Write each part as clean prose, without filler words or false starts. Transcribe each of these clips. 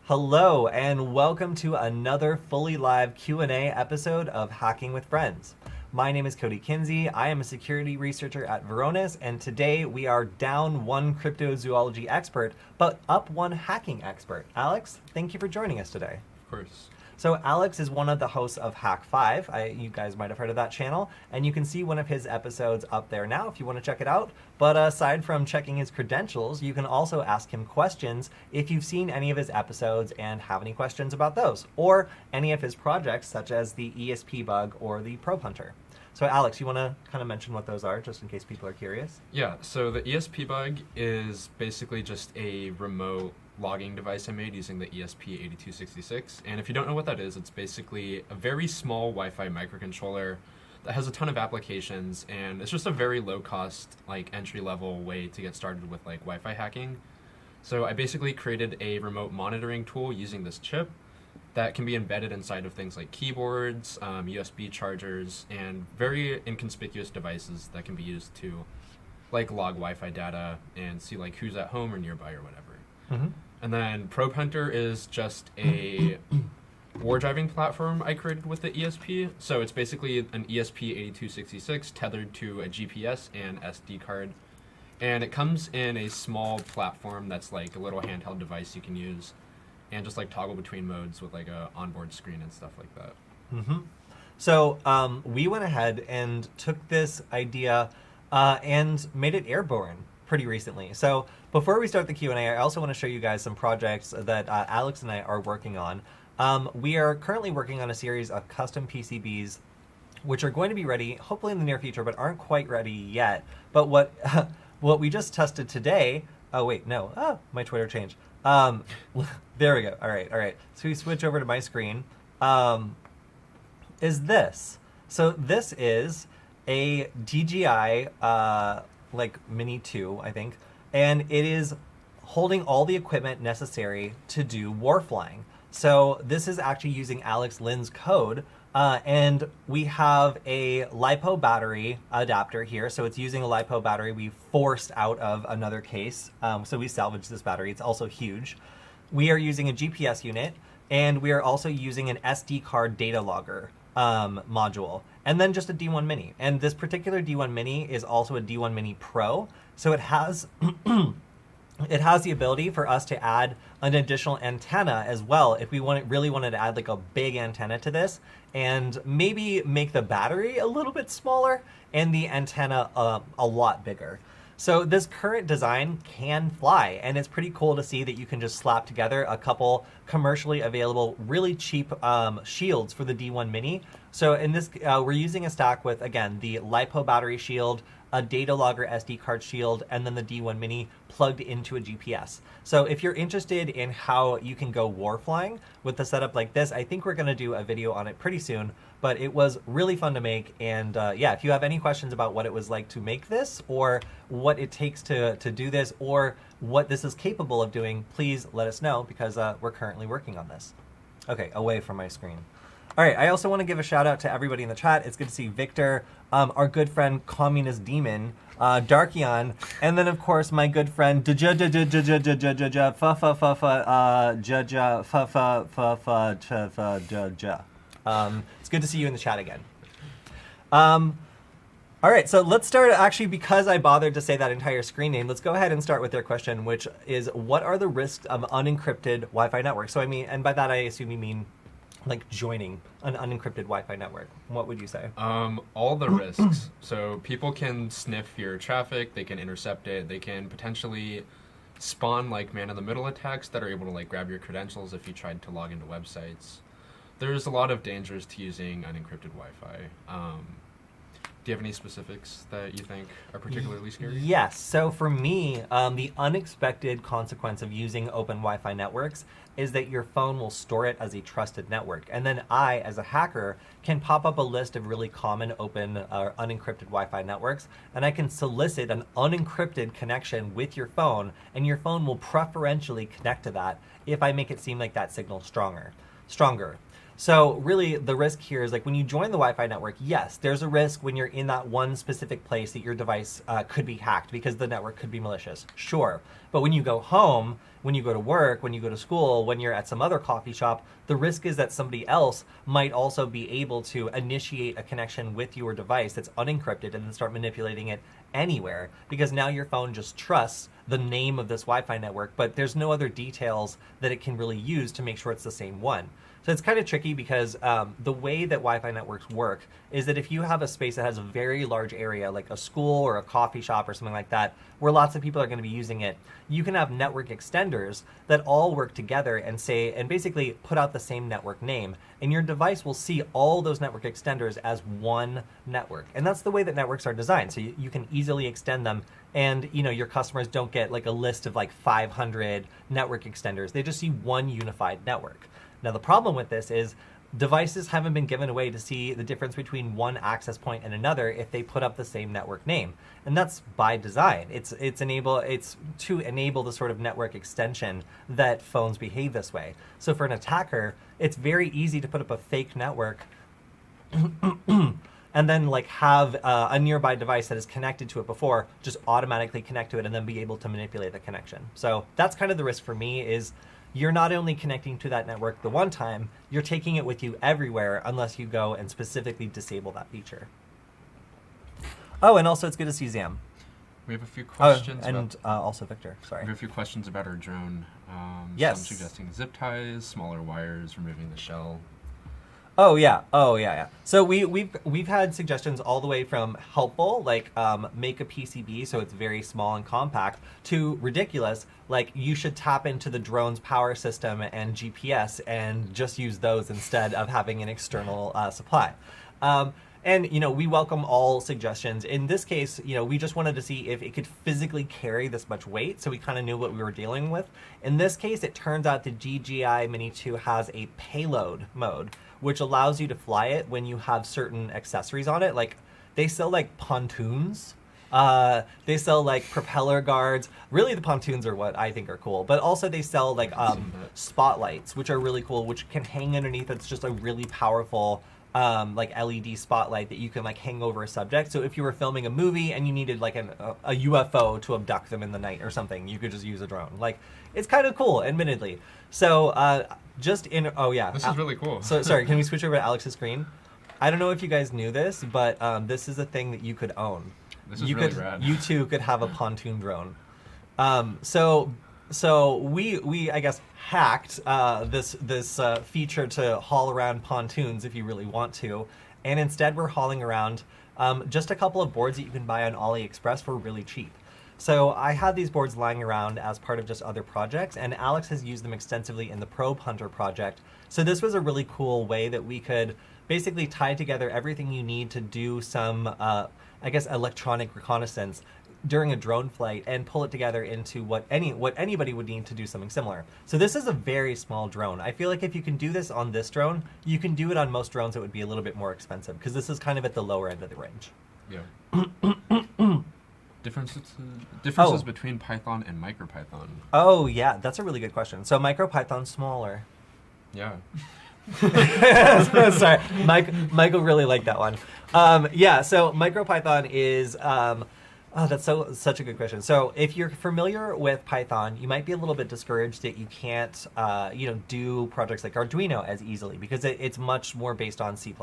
Hello and welcome to another fully live Q&A episode of Hacking with Friends. My name is Cody Kinsey. I am a security researcher at Varonis, and today we are down one cryptozoology expert, but up one hacking expert. Alex, thank you for joining us today. Of course. So Alex is one of the hosts of Hack 5. You guys might have heard of that channel, and you can see one of his episodes up there now if you want to check it out. But aside from checking his credentials, you can also ask him questions if you've seen any of his episodes and have any questions about those, or any of his projects such as the ESP bug or the Probe Hunter. So Alex, you want to kind of mention what those are, just in case people are curious? Yeah, so the ESP bug is basically just a remote logging device I made using the ESP8266. And if you don't know what that is, it's basically a very small Wi-Fi microcontroller that has a ton of applications, and it's just a very low-cost, like entry-level way to get started with like Wi-Fi hacking. So I basically created a remote monitoring tool using this chip that can be embedded inside of things like keyboards, USB chargers, and very inconspicuous devices that can be used to like log Wi-Fi data and see like who's at home or nearby or whatever. Mm-hmm. And then Probe Hunter is just a war driving platform I created with the ESP. So it's basically an ESP8266 tethered to a GPS and SD card. And it comes in a small platform that's like a little handheld device you can use and just like toggle between modes with like a onboard screen and stuff like that. Mm-hmm. So we went ahead and took this idea and made it airborne pretty recently. So before we start the Q&A, I also want to show you guys some projects that Alex and I are working on. We are currently working on a series of custom PCBs which are going to be ready hopefully in the near future, but aren't quite ready yet. But what we just tested today, my Twitter changed. There we go. All right. So we switch over to my screen. Is this. So this is a DJI like Mini 2, I think, and it is holding all the equipment necessary to do warflying. So this is actually using Alex Lin's code, and we have a LiPo battery adapter here. So it's using a LiPo battery we forced out of another case. So we salvaged this battery. It's also huge. We are using a GPS unit, and we are also using an SD card data logger module, and then just a D1 Mini. And this particular D1 Mini is also a D1 Mini Pro, so it has it has the ability for us to add an additional antenna as well if we really wanted to add like a big antenna to this, and maybe make the battery a little bit smaller and the antenna a lot bigger. So this current design can fly, and it's pretty cool to see that you can just slap together a couple commercially available, really cheap shields for the D1 Mini. So in this, we're using a stack with, again, the LiPo battery shield, a data logger SD card shield, and then the D1 Mini plugged into a GPS. So if you're interested in how you can go warflying with a setup like this, I think we're going to do a video on it pretty soon. But it was really fun to make, and yeah, if you have any questions about what it was like to make this, or what it takes to do this, or what this is capable of doing, please let us know, because we're currently working on this. Okay, away from my screen. All right, I also want to give a shout out to everybody in the chat. It's good to see Victor, our good friend Communist Demon, Darkion, and then of course my good friend It's good to see you in the chat again. All right, so let's start, actually, because I bothered to say that entire screen name, let's go ahead and start with their question, which is, what are the risks of unencrypted Wi-Fi networks? So I mean, and by that I assume you mean like joining an unencrypted Wi-Fi network. What would you say? All the risks. So people can sniff your traffic, they can intercept it, they can potentially spawn like man-in-the-middle attacks that are able to like grab your credentials if you tried to log into websites. There's a lot of dangers to using unencrypted Wi-Fi. Do you have any specifics that you think are particularly scary? Yes. So for me, the unexpected consequence of using open Wi-Fi networks is that your phone will store it as a trusted network. And then I, as a hacker, can pop up a list of really common open or unencrypted Wi-Fi networks, and I can solicit an unencrypted connection with your phone, and your phone will preferentially connect to that if I make it seem like that signal's stronger. So really the risk here is like when you join the Wi-Fi network, yes, there's a risk when you're in that one specific place that your device could be hacked because the network could be malicious. Sure. But when you go home, when you go to work, when you go to school, when you're at some other coffee shop, the risk is that somebody else might also be able to initiate a connection with your device that's unencrypted and then start manipulating it anywhere, because now your phone just trusts the name of this Wi-Fi network, but there's no other details that it can really use to make sure it's the same one. So it's kind of tricky because the way that Wi-Fi networks work is that if you have a space that has a very large area, like a school or a coffee shop or something like that, where lots of people are going to be using it, you can have network extenders that all work together and basically put out the same network name. And your device will see all those network extenders as one network. And that's the way that networks are designed. So you can easily extend them, and your customers don't get like a list of like 500 network extenders. They just see one unified network. Now, the problem with this is devices haven't been given a way to see the difference between one access point and another if they put up the same network name. And that's by design. It's to enable the sort of network extension that phones behave this way. So for an attacker, it's very easy to put up a fake network and then like have a nearby device that is connected to it before just automatically connect to it and then be able to manipulate the connection. So that's kind of the risk for me, is you're not only connecting to that network the one time, you're taking it with you everywhere unless you go and specifically disable that feature. Oh, and also it's good to see Zam. We have a few questions. Also Victor, sorry. We have a few questions about our drone. Yes. Some suggesting zip ties, smaller wires, removing the shell. Oh yeah. So we've had suggestions all the way from helpful, like make a PCB so it's very small and compact, to ridiculous, like you should tap into the drone's power system and GPS and just use those instead of having an external supply. And we welcome all suggestions. In this case, we just wanted to see if it could physically carry this much weight, so we kind of knew what we were dealing with. In this case, it turns out the DJI Mini 2 has a payload mode, which allows you to fly it when you have certain accessories on it. Like they sell like pontoons, they sell like propeller guards. Really, the pontoons are what I think are cool, but also they sell like spotlights, which are really cool, which can hang underneath. It's just a really powerful like LED spotlight that you can like hang over a subject. So if you were filming a movie and you needed like a UFO to abduct them in the night or something, you could just use a drone. Like, it's kind of cool, admittedly. So this is really cool. So sorry, can we switch over to Alex's screen? I don't know if you guys knew this, but this is a thing that you could own. This is really rad. You too could have a pontoon drone. So we I guess hacked this feature to haul around pontoons if you really want to, and instead we're hauling around just a couple of boards that you can buy on AliExpress for really cheap. So I had these boards lying around as part of just other projects, and Alex has used them extensively in the Probe Hunter project. So this was a really cool way that we could basically tie together everything you need to do some, I guess, electronic reconnaissance during a drone flight and pull it together into what anybody would need to do something similar. So this is a very small drone. I feel like if you can do this on this drone, you can do it on most drones that would be a little bit more expensive, because this is kind of at the lower end of the range. Yeah. Differences between Python and Micropython. Oh yeah, that's a really good question. So Micropython's smaller. Yeah. Sorry, Michael really liked that one. So Micropython is that's such a good question. So if you're familiar with Python, you might be a little bit discouraged that you can't do projects like Arduino as easily, because it's much more based on C++.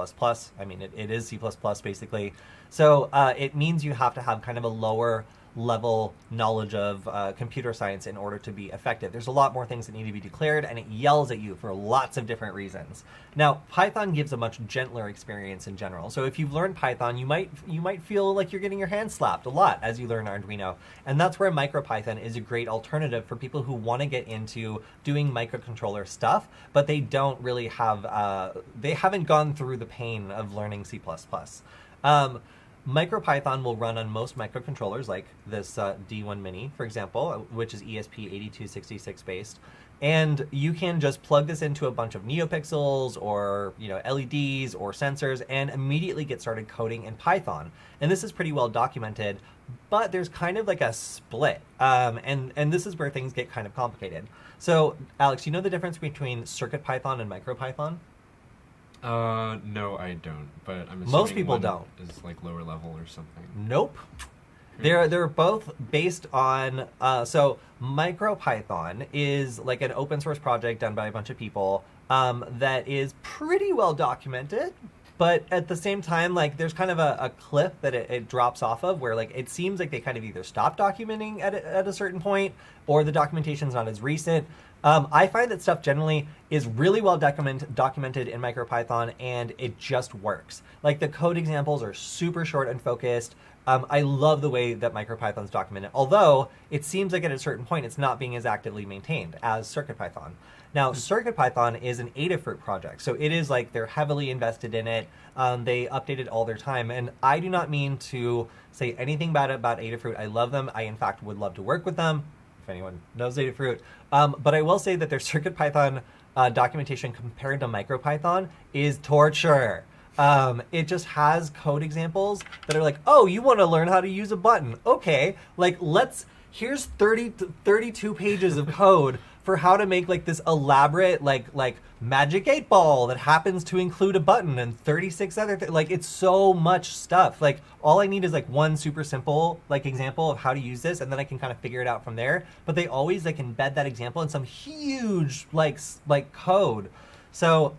I mean, it is C++ basically. So it means you have to have kind of a lower level knowledge of computer science in order to be effective. There's a lot more things that need to be declared, and it yells at you for lots of different reasons. Now, Python gives a much gentler experience in general. So if you've learned Python, you might feel like you're getting your hand slapped a lot as you learn Arduino. And that's where Micropython is a great alternative for people who want to get into doing microcontroller stuff, but they don't really have, they haven't gone through the pain of learning C++. MicroPython will run on most microcontrollers, like this D1 Mini, for example, which is ESP8266 based. And you can just plug this into a bunch of NeoPixels or LEDs or sensors and immediately get started coding in Python. And this is pretty well documented, but there's kind of like a split. And this is where things get kind of complicated. So, Alex, you know the difference between CircuitPython and MicroPython? No, I don't. But I'm assuming Most people one don't. is like lower level or something. Nope. They're both based on so Micropython is like an open source project done by a bunch of people that is pretty well documented, but at the same time, like there's kind of a cliff that it drops off of where like it seems like they kind of either stop documenting at a certain point or the documentation's not as recent. I find that stuff generally is really well documented in Micropython, and it just works. Like the code examples are super short and focused. I love the way that Micropython's documented, although it seems like at a certain point it's not being as actively maintained as CircuitPython. Now, CircuitPython is an Adafruit project, so it is like they're heavily invested in it. They update it all their time, and I do not mean to say anything bad about Adafruit. I love them. I, in fact, would love to work with them, if anyone knows Adafruit. But I will say that their CircuitPython documentation compared to MicroPython is torture. It just has code examples that are like, oh, you want to learn how to use a button. Okay, like here's 32 pages of code for how to make like this elaborate like magic 8-ball that happens to include a button and 36 other things. Like it's so much stuff. Like all I need is like one super simple like example of how to use this, and then I can kind of figure it out from there. But they always like embed that example in some huge like code. So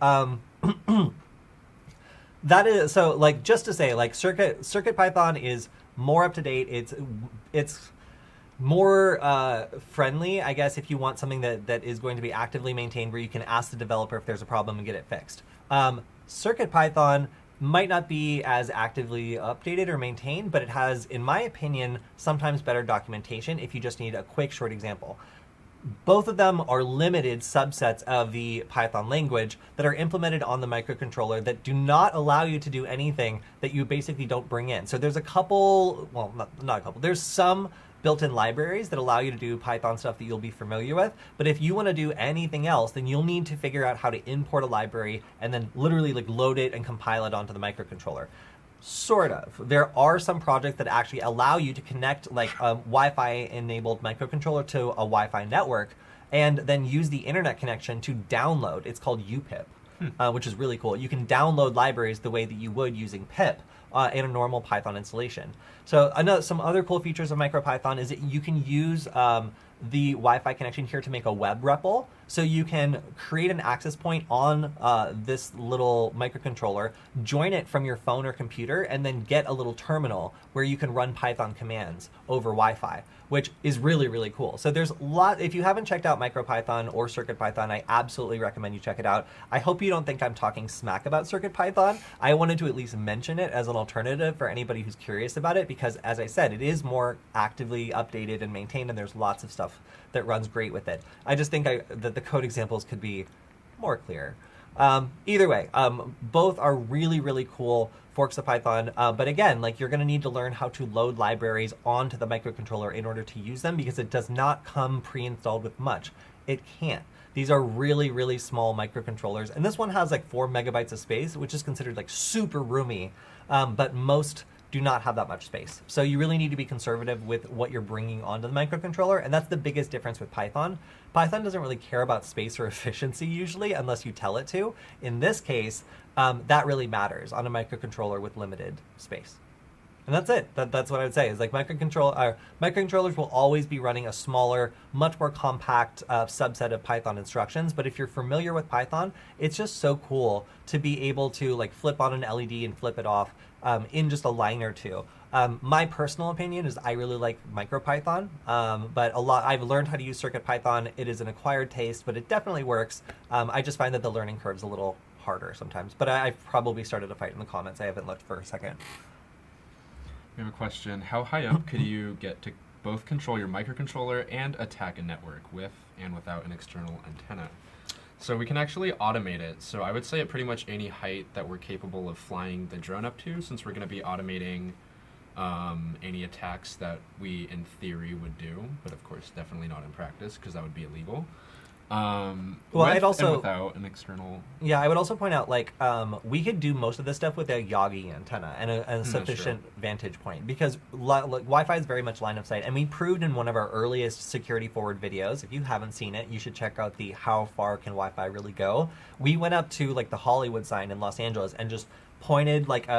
that is so like just to say like CircuitPython is more up to date. It's more friendly, I guess, if you want something that is going to be actively maintained where you can ask the developer if there's a problem and get it fixed. CircuitPython might not be as actively updated or maintained, but it has, in my opinion, sometimes better documentation if you just need a quick, short example. Both of them are limited subsets of the Python language that are implemented on the microcontroller that do not allow you to do anything that you basically don't bring in. So there's a couple, well, not a couple, there's some built-in libraries that allow you to do Python stuff that you'll be familiar with. But if you want to do anything else, then you'll need to figure out how to import a library and then literally like load it and compile it onto the microcontroller. Sort of. There are some projects that actually allow you to connect like a Wi-Fi enabled microcontroller to a Wi-Fi network and then use the internet connection to download. It's called UPIP, which is really cool. You can download libraries the way that you would using pip in a normal Python installation. So some other cool features of MicroPython is that you can use the Wi-Fi connection here to make a web REPL. So you can create an access point on this little microcontroller, join it from your phone or computer, and then get a little terminal where you can run Python commands over Wi-Fi, which is really, really cool. So there's a lot. If you haven't checked out MicroPython or CircuitPython, I absolutely recommend you check it out. I hope you don't think I'm talking smack about CircuitPython. I wanted to at least mention it as an alternative for anybody who's curious about it, because as I said, it is more actively updated and maintained, and there's lots of stuff that runs great with it. I just think that the code examples could be more clear. Either way, both are really, really cool forks of Python. But again, like you're going to need to learn how to load libraries onto the microcontroller in order to use them, because it does not come pre-installed with much. It can't. These are really, really small microcontrollers. And this one has like 4 megabytes of space, which is considered like super roomy. But most do not have that much space. So you really need to be conservative with what you're bringing onto the microcontroller, and that's the biggest difference with Python. Python doesn't really care about space or efficiency usually unless you tell it to. In this case, that really matters on a microcontroller with limited space. And that's it. That's what I would say is like microcontrollers will always be running a smaller, much more compact subset of Python instructions. But if you're familiar with Python, it's just so cool to be able to like flip on an LED and flip it off in just a line or two. My personal opinion is I really like MicroPython, but I've learned how to use CircuitPython. It is an acquired taste, but it definitely works. I just find that the learning curve's a little harder sometimes. But I've probably started a fight in the comments. I haven't looked for a second. We have a question. How high up could you get to both control your microcontroller and attack a network with and without an external antenna? So we can actually automate it. So I would say at pretty much any height that we're capable of flying the drone up to, since we're going to be automating any attacks that we in theory would do, but of course definitely not in practice because that would be illegal. Well, with I'd also- and without an external. Yeah, I would also point out, like, we could do most of this stuff with a Yogi antenna and a sufficient vantage point, because Wi-Fi is very much line of sight, and we proved in one of our earliest SecurityFWD videos. If you haven't seen it, you should check out the "How far can Wi-Fi really go?" We went up to like the Hollywood sign in Los Angeles and just pointed like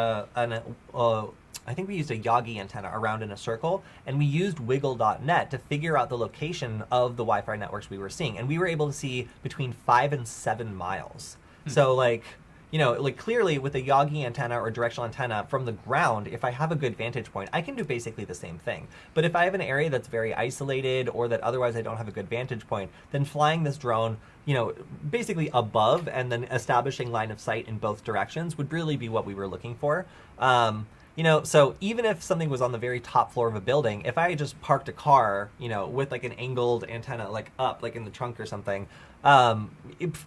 I think we used a Yogi antenna around in a circle, and we used wiggle.net to figure out the location of the Wi-Fi networks we were seeing. And we were able to see between 5 and 7 miles. So like, you know, like clearly with a Yogi antenna or directional antenna from the ground, if I have a good vantage point, I can do basically the same thing. But if I have an area that's very isolated or that otherwise I don't have a good vantage point, then flying this drone, you know, basically above and then establishing line of sight in both directions would really be what we were looking for. You know, so even if something was on the very top floor of a building, if I just parked a car, you know, with like an angled antenna, like up, like in the trunk or something,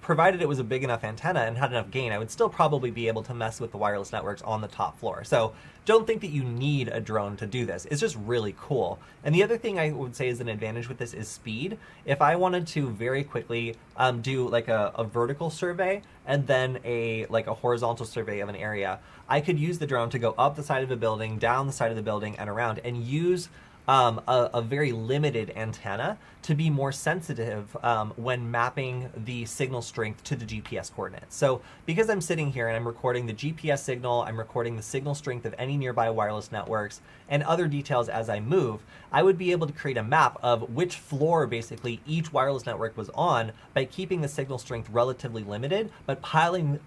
provided it was a big enough antenna and had enough gain, I would still probably be able to mess with the wireless networks on the top floor. So don't think that you need a drone to do this. It's just really cool. And the other thing I would say is an advantage with this is speed. If I wanted to very quickly do like a vertical survey and then a horizontal survey of an area, I could use the drone to go up the side of a building, down the side of the building, and around, and use a very limited antenna to be more sensitive when mapping the signal strength to the GPS coordinates. So because I'm sitting here and I'm recording the GPS signal, I'm recording the signal strength of any nearby wireless networks and other details as I move, I would be able to create a map of which floor basically each wireless network was on by keeping the signal strength relatively limited, but piloting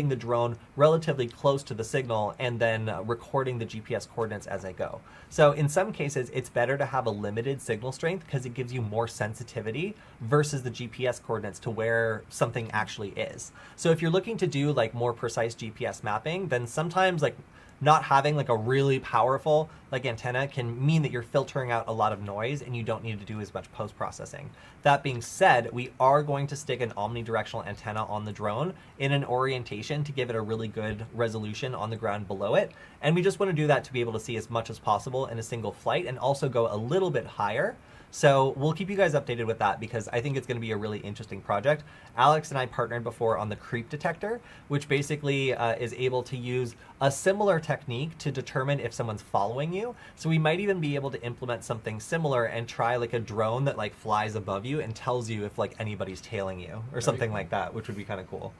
the drone relatively close to the signal and then recording the GPS coordinates as I go. So in some cases, it's better to have a limited signal strength because it gives you more sensitivity versus the GPS coordinates to where something actually is. So if you're looking to do like more precise GPS mapping, then sometimes like not having like a really powerful like antenna can mean that you're filtering out a lot of noise and you don't need to do as much post-processing. That being said, we are going to stick an omnidirectional antenna on the drone in an orientation to give it a really good resolution on the ground below it. And we just want to do that to be able to see as much as possible in a single flight and also go a little bit higher. So we'll keep you guys updated with that because I think it's going to be a really interesting project. Alex and I partnered before on the creep detector, which basically is able to use a similar technique to determine if someone's following you. So we might even be able to implement something similar and try like a drone that like flies above you and tells you if like anybody's tailing you or something like that, which would be kind of cool.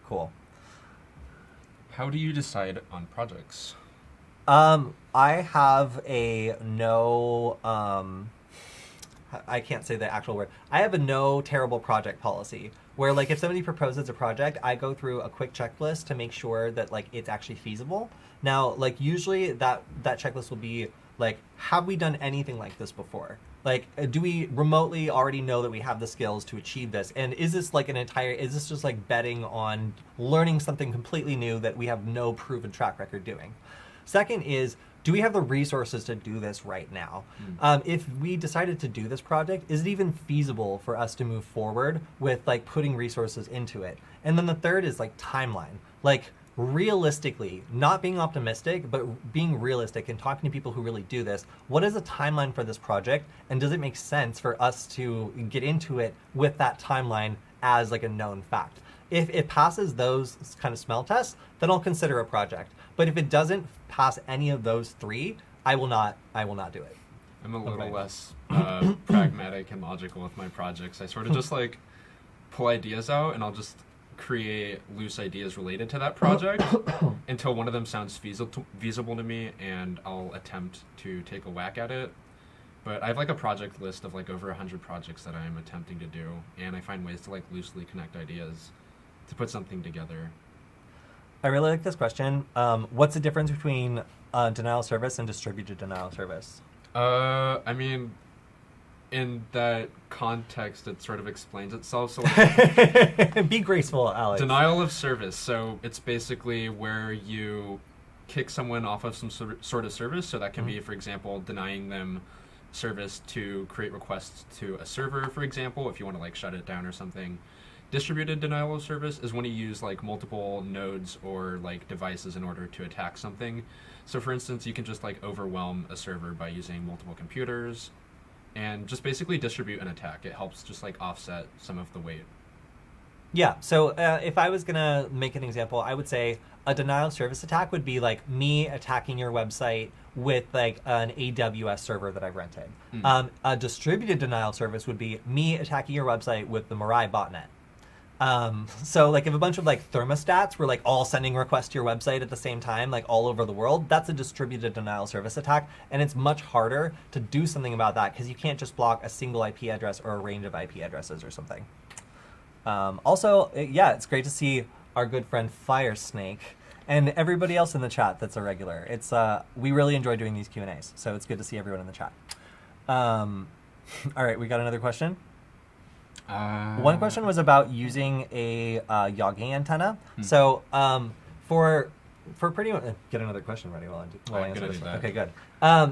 Cool. How do you decide on projects? I have a no, I can't say the actual word. I have a no terrible project policy where like if somebody proposes a project, I go through a quick checklist to make sure that like it's actually feasible. Now, like usually that checklist will be like, have we done anything like this before? Like, do we remotely already know that we have the skills to achieve this? And is this like is this just like betting on learning something completely new that we have no proven track record doing? Second is, do we have the resources to do this right now? If we decided to do this project, is it even feasible for us to move forward with like putting resources into it? And then the third is like timeline. Like realistically, not being optimistic, but being realistic and talking to people who really do this. What is the timeline for this project? And does it make sense for us to get into it with that timeline as like a known fact? If it passes those kind of smell tests, then I'll consider a project. But if it doesn't pass any of those three, I will not do it. I'm a little less pragmatic and logical with my projects. I sort of just like pull ideas out and I'll just create loose ideas related to that project until one of them sounds feasible to me, and I'll attempt to take a whack at it. But I have like a project list of like over 100 projects that I am attempting to do, and I find ways to like loosely connect ideas to put something together. I really like this question. What's the difference between denial of service and distributed denial of service? I mean, in that context, it sort of explains itself. So, like, be graceful, Alex. Denial of service. So it's basically where you kick someone off of some sort of service. So that can be, for example, denying them service to create requests to a server, for example, if you want to like shut it down or something. Distributed denial of service is when you use like multiple nodes or like devices in order to attack something. So for instance, you can just like overwhelm a server by using multiple computers, and just basically distribute an attack. It helps just like offset some of the weight. Yeah, so if I was going to make an example, I would say a denial of service attack would be like me attacking your website with like an AWS server that I've rented. A distributed denial of service would be me attacking your website with the Mirai botnet. So like if a bunch of like thermostats were like all sending requests to your website at the same time, like all over the world, that's a distributed denial of service attack. And it's much harder to do something about that because you can't just block a single IP address or a range of IP addresses or something. Also, yeah, it's great to see our good friend Firesnake and everybody else in the chat that's a regular. It's we really enjoy doing these Q&As, so it's good to see everyone in the chat. All right, we got another question. One question was about using a Yogi antenna. So for pretty much get another question ready while I answer this. Okay, good.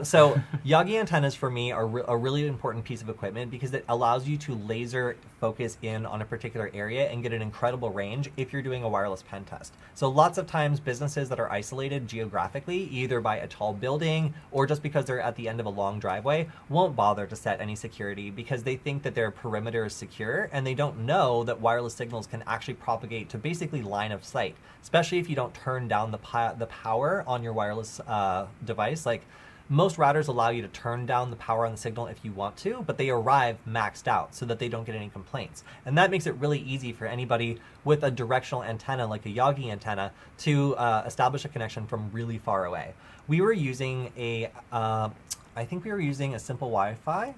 So Yogi antennas for me are a really important piece of equipment because it allows you to laser focus in on a particular area and get an incredible range if you're doing a wireless pen test. So lots of times businesses that are isolated geographically, either by a tall building or just because they're at the end of a long driveway, won't bother to set any security because they think that their perimeter is secure and they don't know that wireless signals can actually propagate to basically line of sight, especially if you don't turn down the power on your wireless device. Like most routers allow you to turn down the power on the signal if you want to, but they arrive maxed out so that they don't get any complaints. And that makes it really easy for anybody with a directional antenna like a Yogi antenna to establish a connection from really far away. We were using I think we were using a simple Wi-Fi.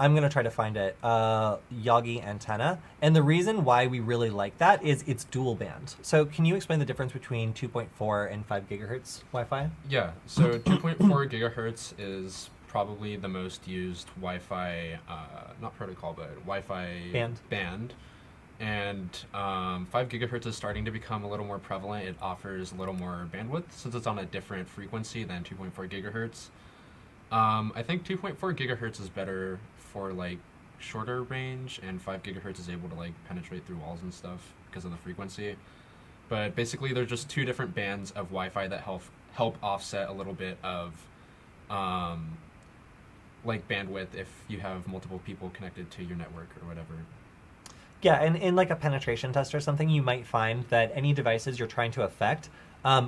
I'm going to try to find it, Yogi antenna. And the reason why we really like that is it's dual band. So can you explain the difference between 2.4 and 5 gigahertz Wi-Fi? Yeah, so 2.4 gigahertz is probably the most used Wi-Fi, not protocol, but Wi-Fi band. And 5 gigahertz is starting to become a little more prevalent. It offers a little more bandwidth since it's on a different frequency than 2.4 gigahertz. I think 2.4 gigahertz is better for like shorter range, and 5 gigahertz is able to like penetrate through walls and stuff because of the frequency. But basically, they're just two different bands of Wi-Fi that help offset a little bit of like bandwidth if you have multiple people connected to your network or whatever. Yeah, and in like a penetration test or something, you might find that any devices you're trying to affect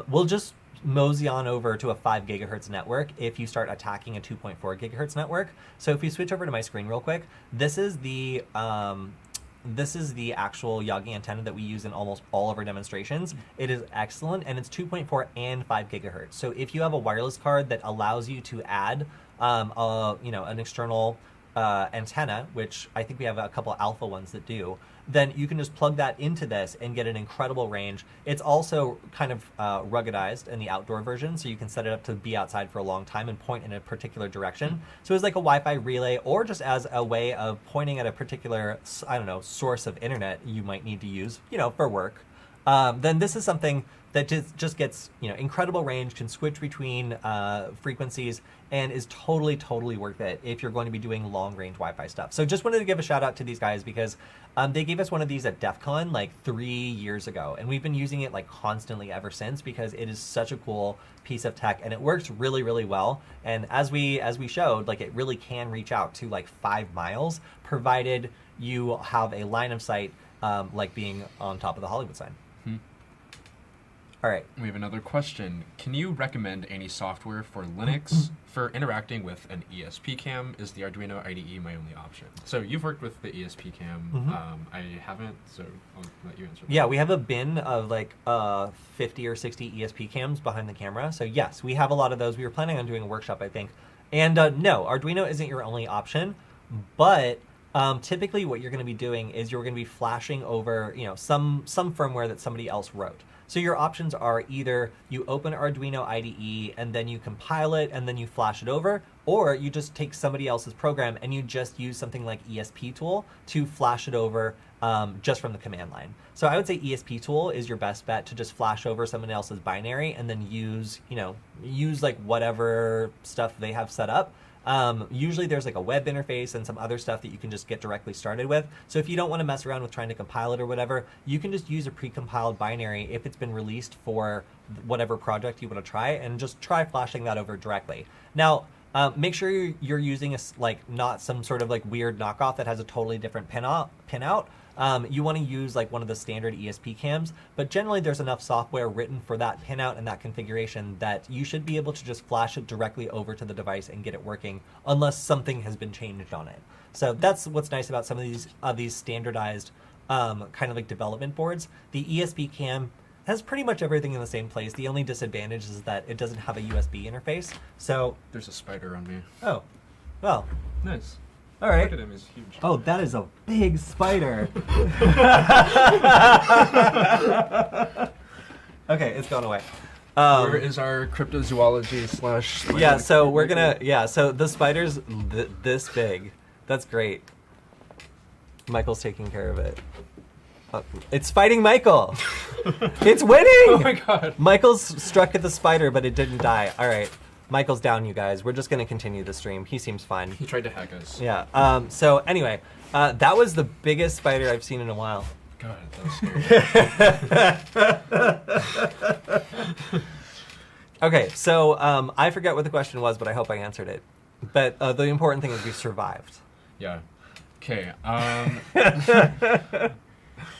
will just mosey on over to a 5 gigahertz network if you start attacking a 2.4 gigahertz network. So if we switch over to my screen real quick, this is the actual Yogi antenna that we use in almost all of our demonstrations. It is excellent, and it's 2.4 and 5 gigahertz. So if you have a wireless card that allows you to add an external antenna, which I think we have a couple alpha ones that do, then you can just plug that into this and get an incredible range. It's also kind of ruggedized in the outdoor version, so you can set it up to be outside for a long time and point in a particular direction. So it's like a Wi-Fi relay, or just as a way of pointing at a particular, source of internet you might need to use, for work. Then this is something that just gets incredible range, can switch between frequencies, and is totally worth it if you're going to be doing long range Wi-Fi stuff. So just wanted to give a shout out to these guys because they gave us one of these at DEF CON like 3 years ago, and we've been using it like constantly ever since because it is such a cool piece of tech and it works really well. And as we showed, like it really can reach out to like 5 miles provided you have a line of sight like being on top of the Hollywood sign. All right. We have another question. Can you recommend any software for Linux for interacting with an ESP cam? Is the Arduino IDE my only option? So you've worked with the ESP cam. I haven't, so I'll let you answer that. Yeah, we have a bin of like 50 or 60 ESP cams behind the camera. So yes, we have a lot of those. We were planning on doing a workshop, I think. And no, Arduino isn't your only option, but typically what you're going to be doing is you're going to be flashing over, some firmware that somebody else wrote. So your options are either you open Arduino IDE and then you compile it and then you flash it over, or you just take somebody else's program and you just use something like ESP to flash it over just from the command line. So I would say ESP is your best bet to just flash over someone else's binary and then use like whatever stuff they have set up. Usually there's like a web interface and some other stuff that you can just get directly started with. So if you don't want to mess around with trying to compile it or whatever, you can just use a pre-compiled binary if it's been released for whatever project you want to try, and just try flashing that over directly. Now, make sure you're using not some sort of like weird knockoff that has a totally different pinout. You want to use like one of the standard ESP cams, but generally there's enough software written for that pinout and that configuration that you should be able to just flash it directly over to the device and get it working, unless something has been changed on it. So that's what's nice about some of these standardized kind of like development boards. The ESP cam has pretty much everything in the same place. The only disadvantage is that it doesn't have a USB interface. So There's a spider on me. oh, well, Nice. all right. Look at him, he's huge. Oh, that is a big spider. Okay, it's gone away. Where is our cryptozoology slash... Yeah, so we're gonna, so the spider's this big. That's great. Michael's taking care of it. It's fighting Michael. It's winning. Oh my god. Michael's struck at the spider, but it didn't die. All right, Michael's down, you guys. We're just gonna continue the stream. He seems fine. He tried to hack us. Yeah. So anyway, that was the biggest spider I've seen in a while. God, that was scary. Okay, so I forget what the question was, but I hope I answered it. But the important thing is we survived. Yeah. Okay.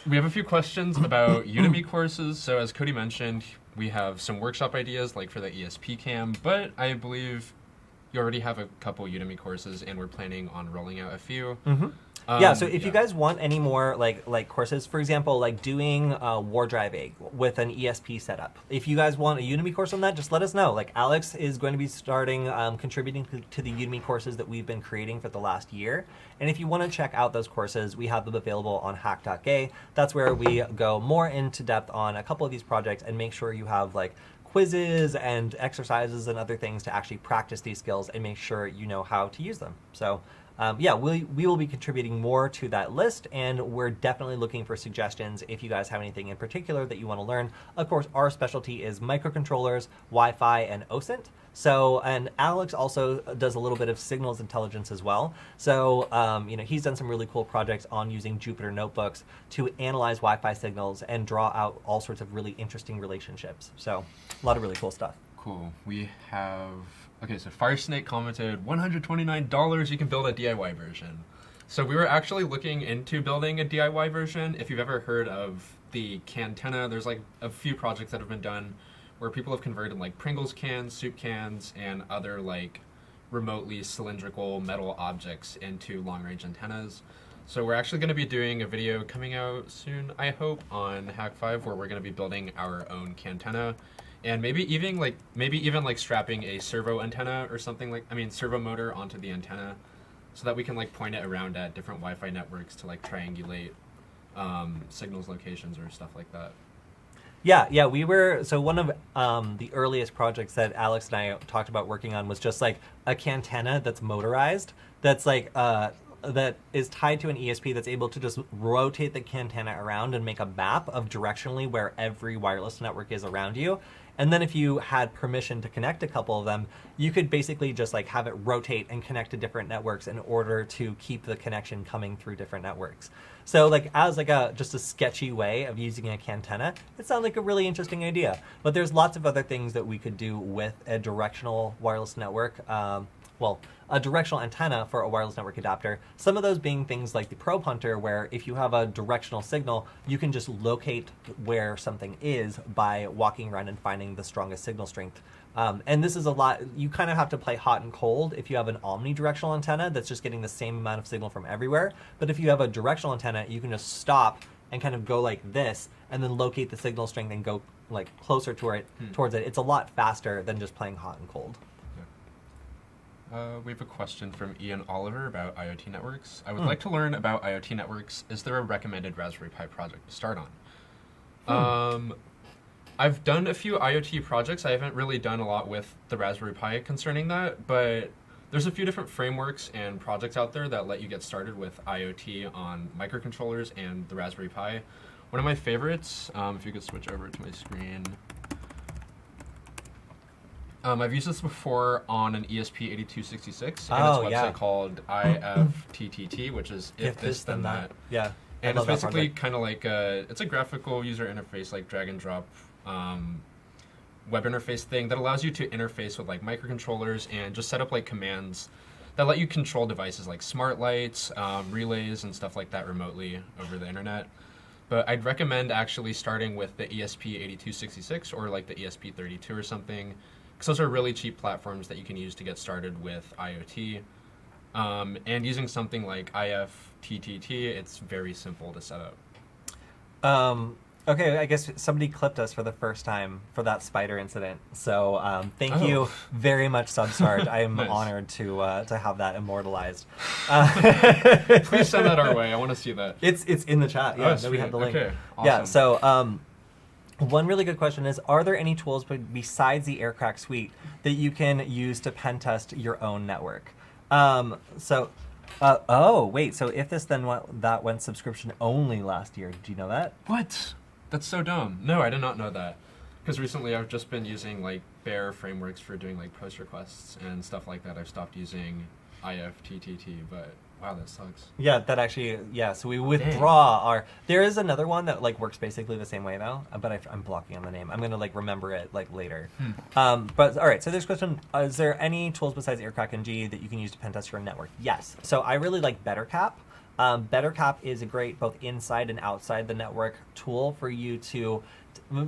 We have a few questions about Udemy courses. So as Cody mentioned, we have some workshop ideas like for the ESP cam, but I believe you already have a couple Udemy courses and we're planning on rolling out a few. Mm-hmm. Yeah, so if you guys want any more like courses, for example, like doing war driving with an ESP setup, if you guys want a Udemy course on that, just let us know. Like Alex is going to be starting contributing to the Udemy courses that we've been creating for the last year. And if you want to check out those courses, we have them available on hack.gay. That's where we go more into depth on a couple of these projects and make sure you have like quizzes and exercises and other things to actually practice these skills and make sure you know how to use them. So yeah, we will be contributing more to that list, and we're definitely looking for suggestions if you guys have anything in particular that you want to learn. Of course, our specialty is microcontrollers, Wi-Fi, and OSINT. So, and Alex also does a little bit of signals intelligence as well. So, you know, he's done some really cool projects on using Jupyter notebooks to analyze Wi-Fi signals and draw out all sorts of really interesting relationships. So, a lot of really cool stuff. Cool. We have... Okay, so Firesnake commented, $129, you can build a DIY version. So we were actually looking into building a DIY version. If you've ever heard of the Cantenna, there's like a few projects that have been done where people have converted like Pringles cans, soup cans, and other like remotely cylindrical metal objects into long-range antennas. So we're actually going to be doing a video coming out soon, I hope, on Hack5 where we're going to be building our own Cantenna. And maybe even like strapping a servo antenna or something servo motor onto the antenna, so that we can like point it around at different Wi-Fi networks to like triangulate signals locations or stuff like that. Yeah, we were, so one of the earliest projects that Alex and I talked about working on was just like a Cantenna that's motorized, that's like, that is tied to an ESP that's able to just rotate the Cantenna around and make a map of directionally where every wireless network is around you. And then if you had permission to connect a couple of them, you could basically just like have it rotate and connect to different networks in order to keep the connection coming through different networks. So like as like just a sketchy way of using a Cantenna, it sounds like a really interesting idea. But there's lots of other things that we could do with a directional wireless network. A directional antenna for a wireless network adapter. Some of those being things like the Probe Hunter, where if you have a directional signal, you can just locate where something is by walking around and finding the strongest signal strength. And this is a lot, you kind of have to play hot and cold if you have an omnidirectional antenna that's just getting the same amount of signal from everywhere. But if you have a directional antenna, you can just stop and kind of go like this and then locate the signal strength and go like closer to it, towards it. It's a lot faster than just playing hot and cold. We have a question from Ian Oliver about IoT networks. I would like to learn about IoT networks. Is there a recommended Raspberry Pi project to start on? I've done a few IoT projects. I haven't really done a lot with the Raspberry Pi concerning that, but there's a few different frameworks and projects out there that let you get started with IoT on microcontrollers and the Raspberry Pi. One of my favorites, if you could switch over to my screen. I've used this before on an ESP8266, and it's a website called Ifttt, which is if this then that. Yeah, and it's basically kind of like it's a graphical user interface, like drag and drop web interface thing that allows you to interface with like microcontrollers and just set up like commands that let you control devices like smart lights, relays, and stuff like that remotely over the internet. But I'd recommend actually starting with the ESP8266 or like the ESP32 or something, because those are really cheap platforms that you can use to get started with IoT. And using something like Ifttt, it's very simple to set up. Okay, I guess somebody clipped us for the first time for that spider incident. So thank you very much, Substart. I am Nice. honored to have that immortalized. Please send that our way. I want to see that. It's in the chat. Yeah, Oh, we have the link. Okay, awesome. Yeah. So one really good question is: are there any tools besides the Aircrack suite that you can use to pen test your own network? So if this then went subscription only last year. Did you know that? What? That's so dumb. No, I did not know that. Because recently I've just been using like bare frameworks for doing like post requests and stuff like that. I've stopped using Ifttt, but wow, that sucks. Yeah, that actually, so we withdraw our, there is another one that like works basically the same way though, but I'm blocking on the name. I'm going to like remember it like later. But all right, so this question, is there any tools besides Aircrack Ng that you can use to pen test your network? Yes. So I really like BetterCap. BetterCap is a great both inside and outside the network tool for you to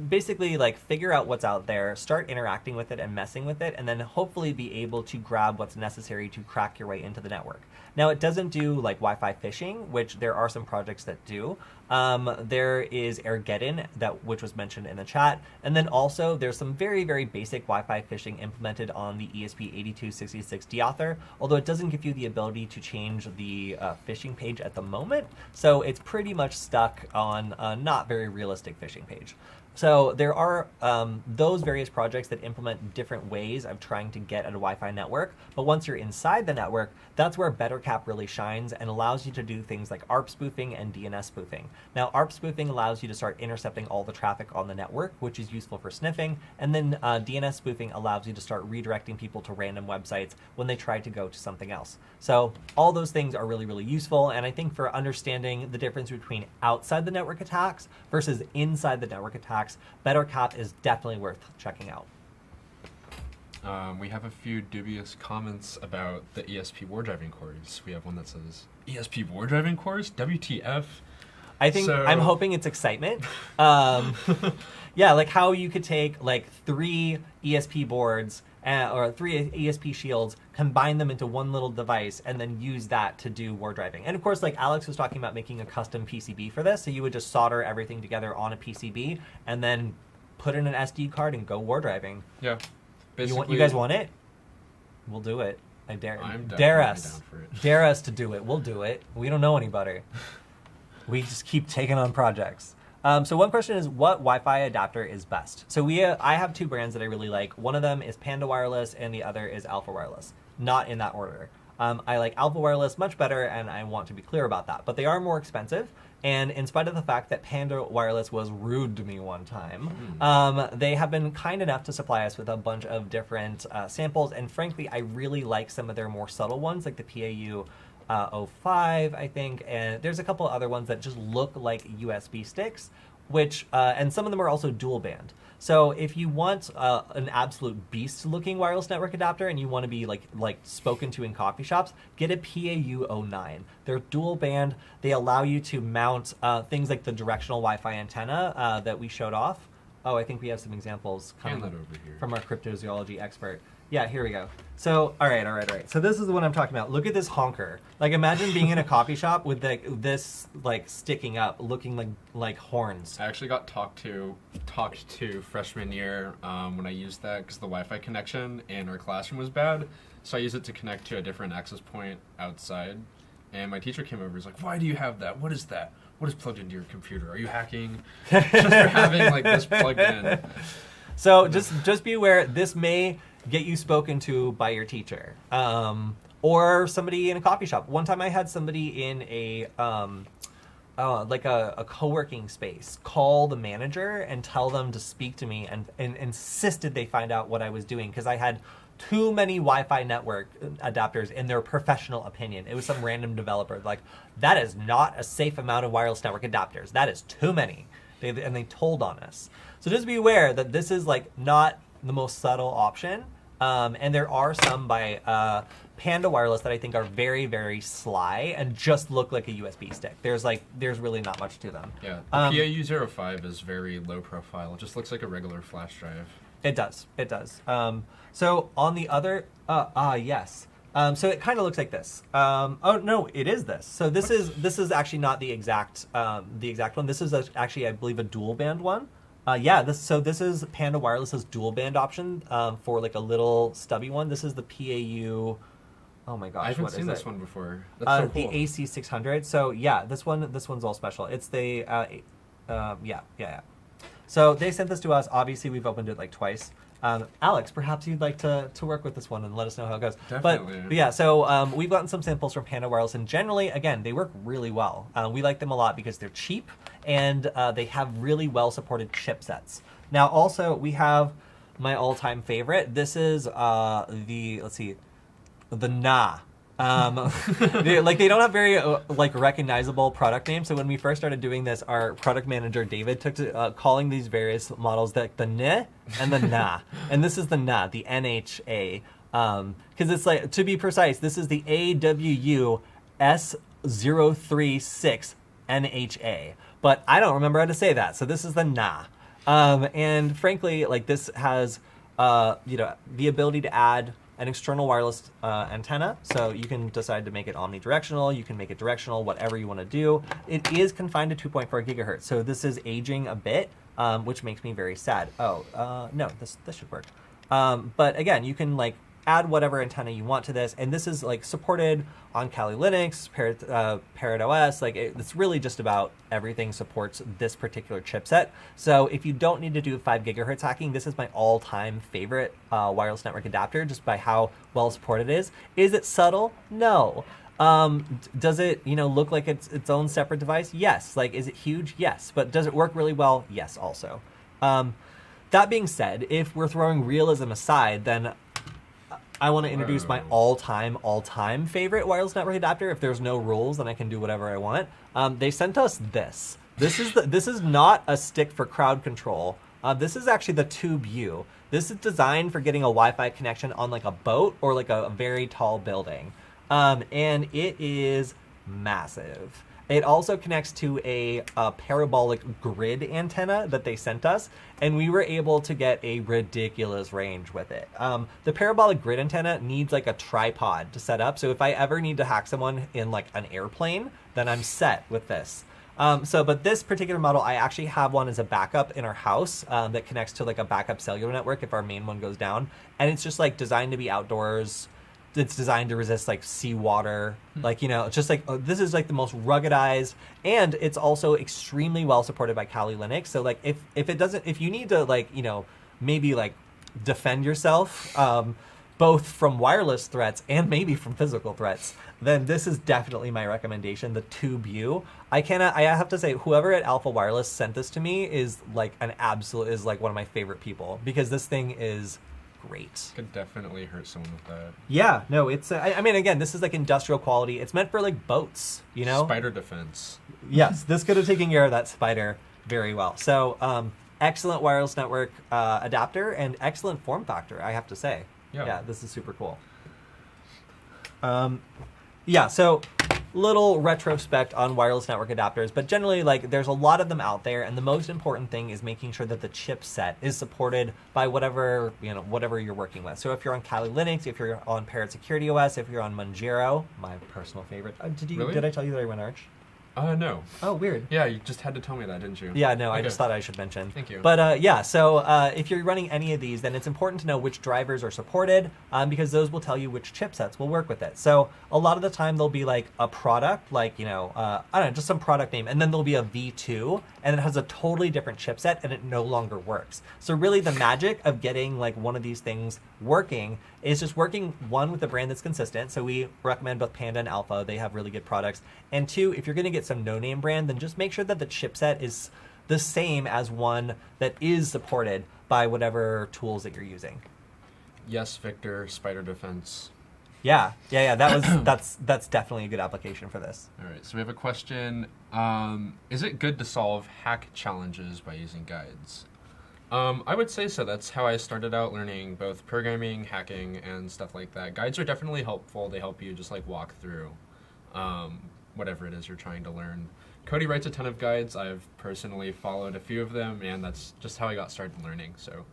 basically like figure out what's out there, start interacting with it and messing with it, and then hopefully be able to grab what's necessary to crack your way into the network. Now, it doesn't do like Wi-Fi phishing, which there are some projects that do. There is Airgeddon, which was mentioned in the chat. And then also there's some very, very basic Wi-Fi phishing implemented on the ESP8266 deauthor, although it doesn't give you the ability to change the phishing page at the moment. So it's pretty much stuck on a not very realistic phishing page. So there are those various projects that implement different ways of trying to get at a Wi-Fi network. But once you're inside the network, that's where BetterCap really shines and allows you to do things like ARP spoofing and DNS spoofing. Now, ARP spoofing allows you to start intercepting all the traffic on the network, which is useful for sniffing. And then DNS spoofing allows you to start redirecting people to random websites when they try to go to something else. So all those things are really, really useful. And I think for understanding the difference between outside the network attacks versus inside the network attacks, BetterCap is definitely worth checking out. We have a few dubious comments about the ESP war driving course. We have one that says, ESP war driving course? WTF? I think I'm hoping it's excitement. Yeah, like how you could take like 3 ESP boards or 3 ESP shields, combine them into one little device, and then use that to do war driving. And of course, like Alex was talking about making a custom PCB for this, so you would just solder everything together on a PCB and then put in an SD card and go war driving. Yeah. Basically, You guys want it? We'll do it. I dare. I'm dare definitely us. down for it. Dare us to do it. We'll do it. We don't know any better. We just keep taking on projects. So one question is, what Wi-Fi adapter is best? So I have 2 brands that I really like. One of them is Panda Wireless, and the other is Alpha Wireless. Not in that order. I like Alpha Wireless much better, and I want to be clear about that. But they are more expensive, and in spite of the fact that Panda Wireless was rude to me one time, they have been kind enough to supply us with a bunch of different samples, and frankly, I really like some of their more subtle ones, like the PAU 05, I think, and there's a couple other ones that just look like USB sticks, which and some of them are also dual band. So if you want an absolute beast-looking wireless network adapter and you want to be like spoken to in coffee shops, get a PAU 09. They're dual band. They allow you to mount things like the directional Wi-Fi antenna that we showed off. Oh, I think we have some examples coming over here from our cryptozoology expert. Yeah, here we go. So, all right. So this is the one I'm talking about. Look at this honker. Like, imagine being in a coffee shop with this sticking up, looking like horns. I actually got talked to freshman year when I used that because the Wi-Fi connection in our classroom was bad. So I used it to connect to a different access point outside. And my teacher came over and was like, "Why do you have that? What is that? What is plugged into your computer? Are you hacking?" Just for having like this plugged in. So just be aware, this may get you spoken to by your teacher or somebody in a coffee shop. One time I had somebody in a co-working space call the manager and tell them to speak to me and insisted they find out what I was doing because I had too many Wi-Fi network adapters in their professional opinion. It was some random developer like, that is not a safe amount of wireless network adapters. That is too many. And they told on us. So just be aware that this is like not the most subtle option. And there are some by Panda Wireless that I think are very, very sly and just look like a USB stick. There's really not much to them. Yeah, the PAU05 is very low profile. It just looks like a regular flash drive. It does. It does. So on the other, yes. So it kind of looks like this. Oh no, it is this. So this is actually not the exact one. This is actually, I believe, a dual band one. This is Panda Wireless's dual band option for like a little stubby one. This is the PAU. Oh my gosh, I haven't seen this one before. That's so cool. The AC600. So yeah, this one's all special. It's the yeah. So they sent this to us. Obviously, we've opened it like twice. Alex, perhaps you'd like to work with this one and let us know how it goes. Definitely. But yeah, so we've gotten some samples from Panda Wireless, and generally, again, they work really well. We like them a lot because they're cheap, and they have really well-supported chipsets. Now, also, we have my all-time favorite. This is the NA. They don't have very recognizable product names. So when we first started doing this, our product manager David took to calling these various models the NE and the NA, and this is the NA, the NHA, because it's like, to be precise, this is the AWU S036 NHA, but I don't remember how to say that, so this is the NA, and frankly, like this has the ability to add an external wireless antenna, so you can decide to make it omnidirectional, you can make it directional, whatever you want to do. It is confined to 2.4 gigahertz, so this is aging a bit, which makes me very sad. No, this should work. But again, you can like add whatever antenna you want to this, and this is like supported on Kali Linux, Parrot OS. Like it's really just about everything supports this particular chipset. So if you don't need to do 5 gigahertz hacking, this is my all-time favorite wireless network adapter, just by how well supported it is. Is it subtle? No. Does it look like it's its own separate device? Yes. Like, is it huge? Yes. But does it work really well? Yes, also. That being said, if we're throwing realism aside, then I want to introduce my all-time favorite wireless network adapter. If there's no rules, then I can do whatever I want. They sent us this. This is not a stick for crowd control. This is actually the Tube U. This is designed for getting a Wi-Fi connection on like a boat or like a very tall building. And it is massive. It also connects to a parabolic grid antenna that they sent us, and we were able to get a ridiculous range with it. The parabolic grid antenna needs like a tripod to set up, so if I ever need to hack someone in like an airplane, then I'm set with this. But this particular model, I actually have one as a backup in our house that connects to like a backup cellular network if our main one goes down, and it's just like designed to be outdoors. It's designed to resist like seawater, just like this is like the most ruggedized, and it's also extremely well supported by Kali Linux. So like if you need to maybe like defend yourself, both from wireless threats and maybe from physical threats, then this is definitely my recommendation, the Tube U. I have to say, whoever at Alpha Wireless sent this to me is like one of my favorite people, because this thing is great. Could definitely hurt someone with that. Yeah, no, it's I mean, again, this is like industrial quality. It's meant for like boats, Spider defense. Yes, this could have taken care of that spider very well. So excellent wireless network adapter and excellent form factor, I have to say. Yeah, this is super cool. So little retrospect on wireless network adapters, but generally, like, there's a lot of them out there, and the most important thing is making sure that the chipset is supported by whatever you're working with. So if you're on Kali Linux, if you're on Parrot Security OS, if you're on Manjaro, my personal favorite. Did I tell you that I run Arch? No. Oh, weird. Yeah, you just had to tell me that, didn't you? Yeah, no, okay. I just thought I should mention. Thank you. But if you're running any of these, then it's important to know which drivers are supported, because those will tell you which chipsets will work with it. So a lot of the time there'll be like a product, like, I don't know, just some product name, and then there'll be a V2, and it has a totally different chipset, and it no longer works. So really the magic of getting like one of these things working is just working, one, with a brand that's consistent. So we recommend both Panda and Alpha. They have really good products. And two, if you're going to get some no-name brand, then just make sure that the chipset is the same as one that is supported by whatever tools that you're using. Yes, Victor, Spider Defense. Yeah. That's definitely a good application for this. All right, so we have a question. Is it good to solve hack challenges by using guides? I would say so. That's how I started out learning both programming, hacking, and stuff like that. Guides are definitely helpful. They help you just like walk through whatever it is you're trying to learn. Cody writes a ton of guides. I've personally followed a few of them, and that's just how I got started learning. So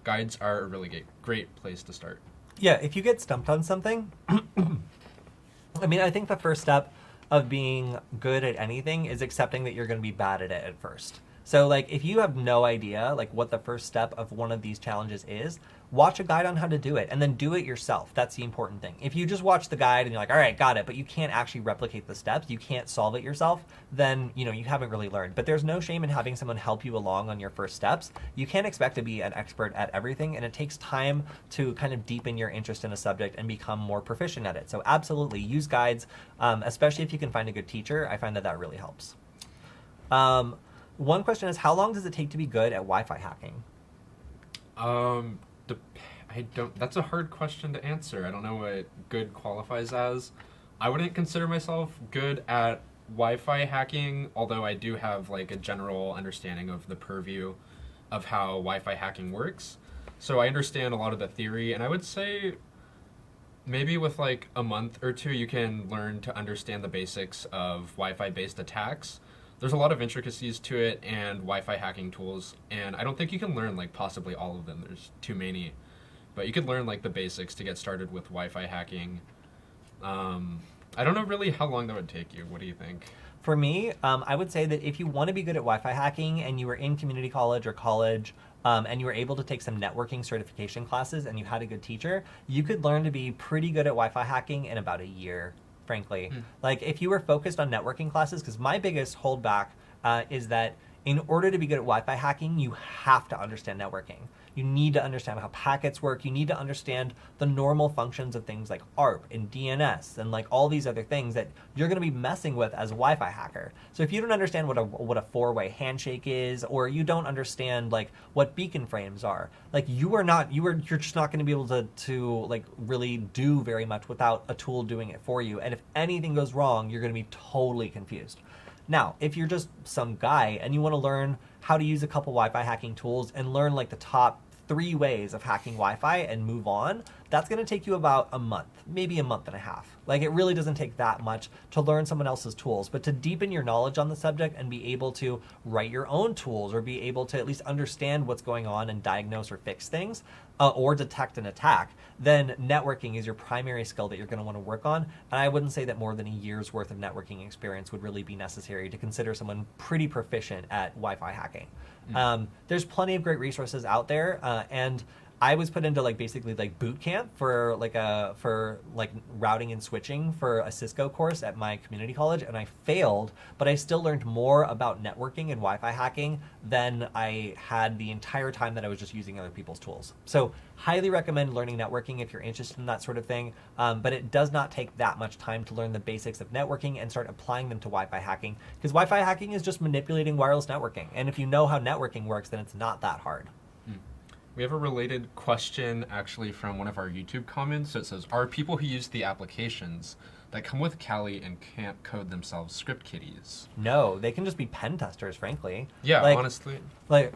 guides are a really great place to start. Yeah, if you get stumped on something, I mean, I think the first step of being good at anything is accepting that you're going to be bad at it at first. So like if you have no idea like what the first step of one of these challenges is, watch a guide on how to do it and then do it yourself. That's the important thing. If you just watch the guide and you're like, all right, got it, but you can't actually replicate the steps, you can't solve it yourself, then you haven't really learned. But there's no shame in having someone help you along on your first steps. You can't expect to be an expert at everything, and it takes time to kind of deepen your interest in a subject and become more proficient at it. So absolutely use guides, especially if you can find a good teacher. I find that really helps. One question is, how long does it take to be good at Wi-Fi hacking? That's a hard question to answer. I don't know what good qualifies as. I wouldn't consider myself good at Wi-Fi hacking, although I do have like a general understanding of the purview of how Wi-Fi hacking works. So I understand a lot of the theory, and I would say maybe with like a month or two, you can learn to understand the basics of Wi-Fi based attacks. There's a lot of intricacies to it and Wi-Fi hacking tools, and I don't think you can learn like possibly all of them. There's too many. But you could learn like the basics to get started with Wi-Fi hacking. I don't know really how long that would take you. What do you think? For me, I would say that if you want to be good at Wi-Fi hacking and you were in community college or college and you were able to take some networking certification classes and you had a good teacher, you could learn to be pretty good at Wi-Fi hacking in about a year, frankly. Like if you were focused on networking classes, because my biggest holdback is that in order to be good at Wi-Fi hacking, you have to understand networking. You need to understand how packets work. You need to understand the normal functions of things like ARP and DNS and like all these other things that you're going to be messing with as a Wi-Fi hacker. So if you don't understand what a four-way handshake is, or you don't understand like what beacon frames are, like you're just not going to be able to like really do very much without a tool doing it for you. And if anything goes wrong, you're going to be totally confused. Now, if you're just some guy and you want to learn how to use a couple Wi-Fi hacking tools and learn like the top 3 ways of hacking Wi-Fi and move on, that's going to take you about a month, maybe a month and a half. Like it really doesn't take that much to learn someone else's tools, but to deepen your knowledge on the subject and be able to write your own tools or be able to at least understand what's going on and diagnose or fix things or detect an attack, then networking is your primary skill that you're going to want to work on. And I wouldn't say that more than a year's worth of networking experience would really be necessary to consider someone pretty proficient at Wi-Fi hacking. There's plenty of great resources out there, and I was put into like basically like boot camp for routing and switching for a Cisco course at my community college, and I failed, but I still learned more about networking and Wi-Fi hacking than I had the entire time that I was just using other people's tools. So highly recommend learning networking if you're interested in that sort of thing, but it does not take that much time to learn the basics of networking and start applying them to Wi-Fi hacking, because Wi-Fi hacking is just manipulating wireless networking, and if you know how networking works, then it's not that hard. We have a related question actually from one of our YouTube comments. So it says, are people who use the applications that come with Kali and can't code themselves script kiddies? No, they can just be pen testers, frankly. Yeah, like, honestly.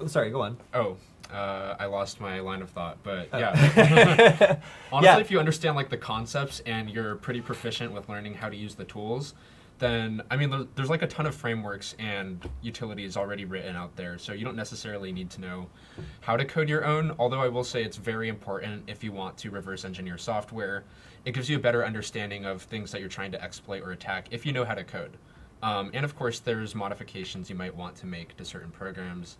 Sorry, go on. I lost my line of thought, but oh. yeah. Honestly, yeah. If you understand like the concepts and you're pretty proficient with learning how to use the tools, then, I mean, there's like a ton of frameworks and utilities already written out there, so you don't necessarily need to know how to code your own, although I will say it's very important if you want to reverse engineer software. It gives you a better understanding of things that you're trying to exploit or attack if you know how to code. And of course, there's modifications you might want to make to certain programs,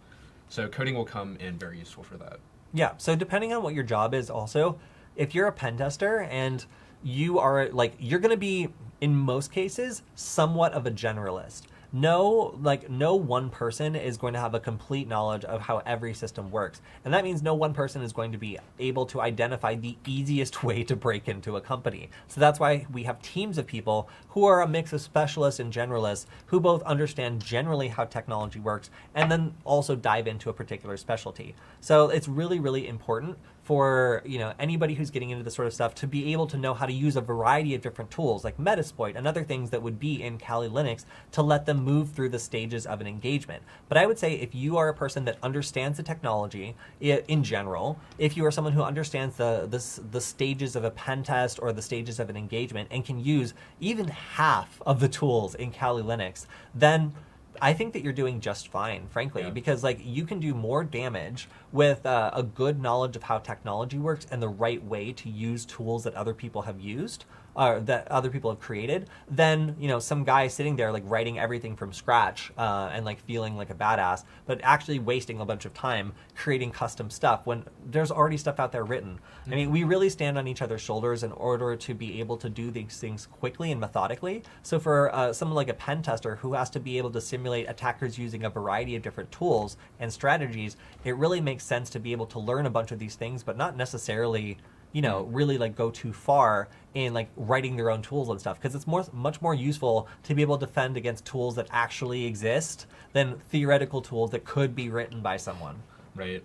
so coding will come in very useful for that. Yeah, so depending on what your job is also, if you're a pen tester and you are you're going to be, in most cases, somewhat of a generalist. No one person is going to have a complete knowledge of how every system works. And that means no one person is going to be able to identify the easiest way to break into a company. So that's why we have teams of people who are a mix of specialists and generalists who both understand generally how technology works and then also dive into a particular specialty. So it's really, really important for anybody who's getting into this sort of stuff to be able to know how to use a variety of different tools like Metasploit and other things that would be in Kali Linux to let them move through the stages of an engagement. But I would say if you are a person that understands the technology in general, if you are someone who understands the stages of a pen test or the stages of an engagement and can use even half of the tools in Kali Linux, then I think that you're doing just fine, frankly, because like you can do more damage with a good knowledge of how technology works and the right way to use tools that other people have used, that other people have created, than some guy sitting there like writing everything from scratch and like feeling like a badass, but actually wasting a bunch of time creating custom stuff when there's already stuff out there written. I mean, we really stand on each other's shoulders in order to be able to do these things quickly and methodically. So for someone like a pen tester who has to be able to simulate attackers using a variety of different tools and strategies, it really makes sense to be able to learn a bunch of these things, but not necessarily really like go too far in like writing their own tools and stuff, because it's much more useful to be able to defend against tools that actually exist than theoretical tools that could be written by someone. Right.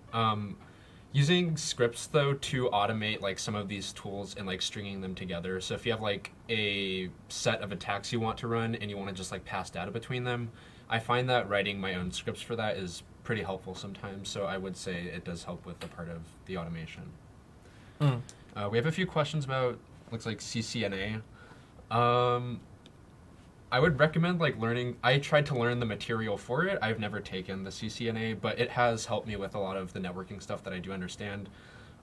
Using scripts though to automate like some of these tools and like stringing them together. So if you have like a set of attacks you want to run and you want to just like pass data between them, I find that writing my own scripts for that is pretty helpful sometimes. So I would say it does help with the part of the automation. We have a few questions about, looks like CCNA. I would recommend like learning, I tried to learn the material for it. I've never taken the CCNA, but it has helped me with a lot of the networking stuff that I do understand.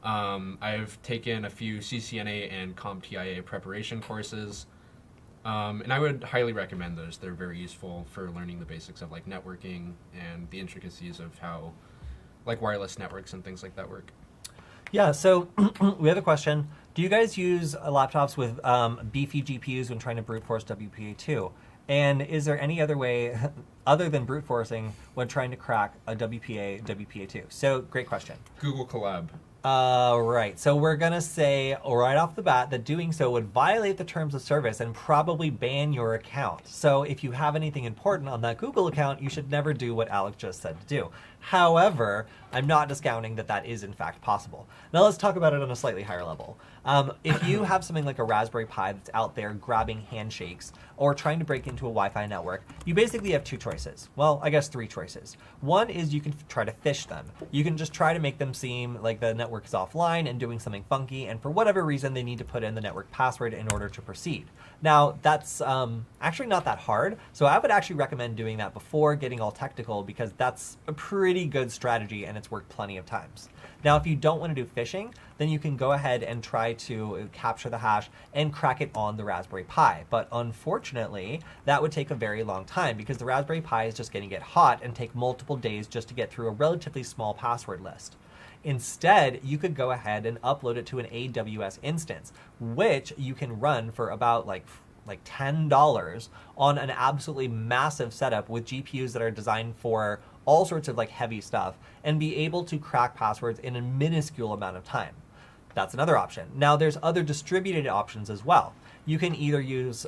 I've taken a few CCNA and CompTIA preparation courses, and I would highly recommend those. They're very useful for learning the basics of like networking and the intricacies of how like wireless networks and things like that work. Yeah, so we have a question. Do you guys use laptops with beefy GPUs when trying to brute force WPA2? And is there any other way other than brute forcing when trying to crack a WPA2? So great question. Google Collab. Right. So we're going to say right off the bat that doing so would violate the terms of service and probably ban your account. So if you have anything important on that Google account, you should never do what Alex just said to do. However, I'm not discounting that that is in fact possible. Now let's talk about it on a slightly higher level. If you have something like a Raspberry Pi that's out there grabbing handshakes or trying to break into a Wi-Fi network, you basically have two choices. Well, I guess three choices. One is you can try to phish them. You can just try to make them seem like the network is offline and doing something funky, and for whatever reason they need to put in the network password in order to proceed. Now that's actually not that hard, so I would actually recommend doing that before getting all technical, because that's a pretty good strategy and it's worked plenty of times. Now if you don't want to do phishing, then you can go ahead and try to capture the hash and crack it on the Raspberry Pi. But unfortunately, that would take a very long time because the Raspberry Pi is just going to get hot and take multiple days just to get through a relatively small password list. Instead, you could go ahead and upload it to an AWS instance, which you can run for about like $10 on an absolutely massive setup with GPUs that are designed for all sorts of like heavy stuff, and be able to crack passwords in a minuscule amount of time. That's another option. Now there's other distributed options as well. You can either use,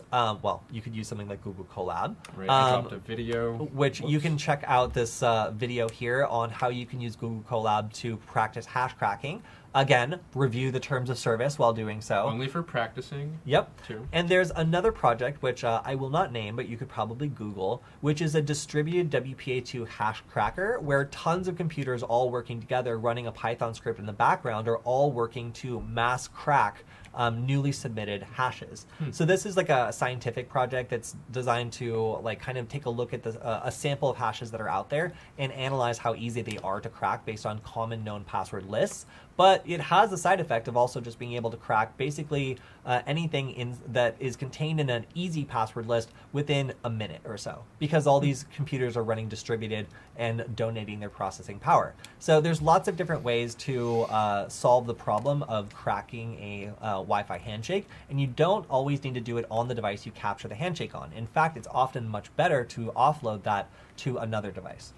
you could use something like Google Colab. Right, I dropped a video. Which you can check out this video here on how you can use Google Colab to practice hash cracking. Again, review the terms of service while doing so. Only for practicing. Yep. Too. And there's another project, which I will not name, but you could probably Google, which is a distributed WPA2 hash cracker, where tons of computers all working together, running a Python script in the background, are all working to mass crack newly submitted hashes. So this is like a scientific project that's designed to like kind of take a look at a sample of hashes that are out there and analyze how easy they are to crack based on common known password lists. But it has the side effect of also just being able to crack basically anything that is contained in an easy password list within a minute or so, because all these computers are running distributed and donating their processing power. So there's lots of different ways to solve the problem of cracking a Wi-Fi handshake, and you don't always need to do it on the device you capture the handshake on. In fact, it's often much better to offload that to another device.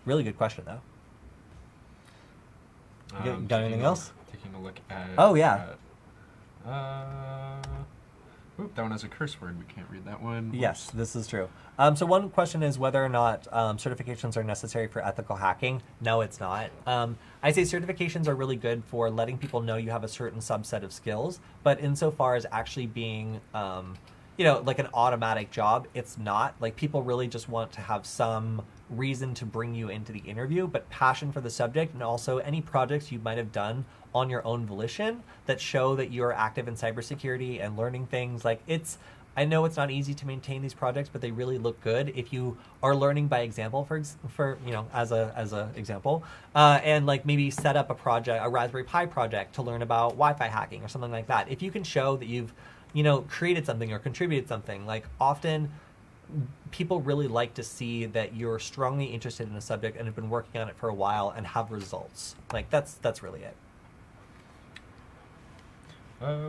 Really good question, though. Got anything else? Taking a look at... Oh, yeah. Oop, that one has a curse word. We can't read that one. Yes, this is true. So one question is whether or not certifications are necessary for ethical hacking. No, it's not. I say certifications are really good for letting people know you have a certain subset of skills, but insofar as actually being like an automatic job. It's not. Like, people really just want to have some reason to bring you into the interview, but passion for the subject, and also any projects you might have done on your own volition that show that you're active in cybersecurity and learning things. Like, I know it's not easy to maintain these projects, but they really look good if you are learning by example, for as a example, and like maybe set up a Raspberry Pi project to learn about Wi-Fi hacking or something like that. If you can show that you've created something or contributed something, like, often people really like to see that you're strongly interested in a subject and have been working on it for a while and have results. Like, that's really it.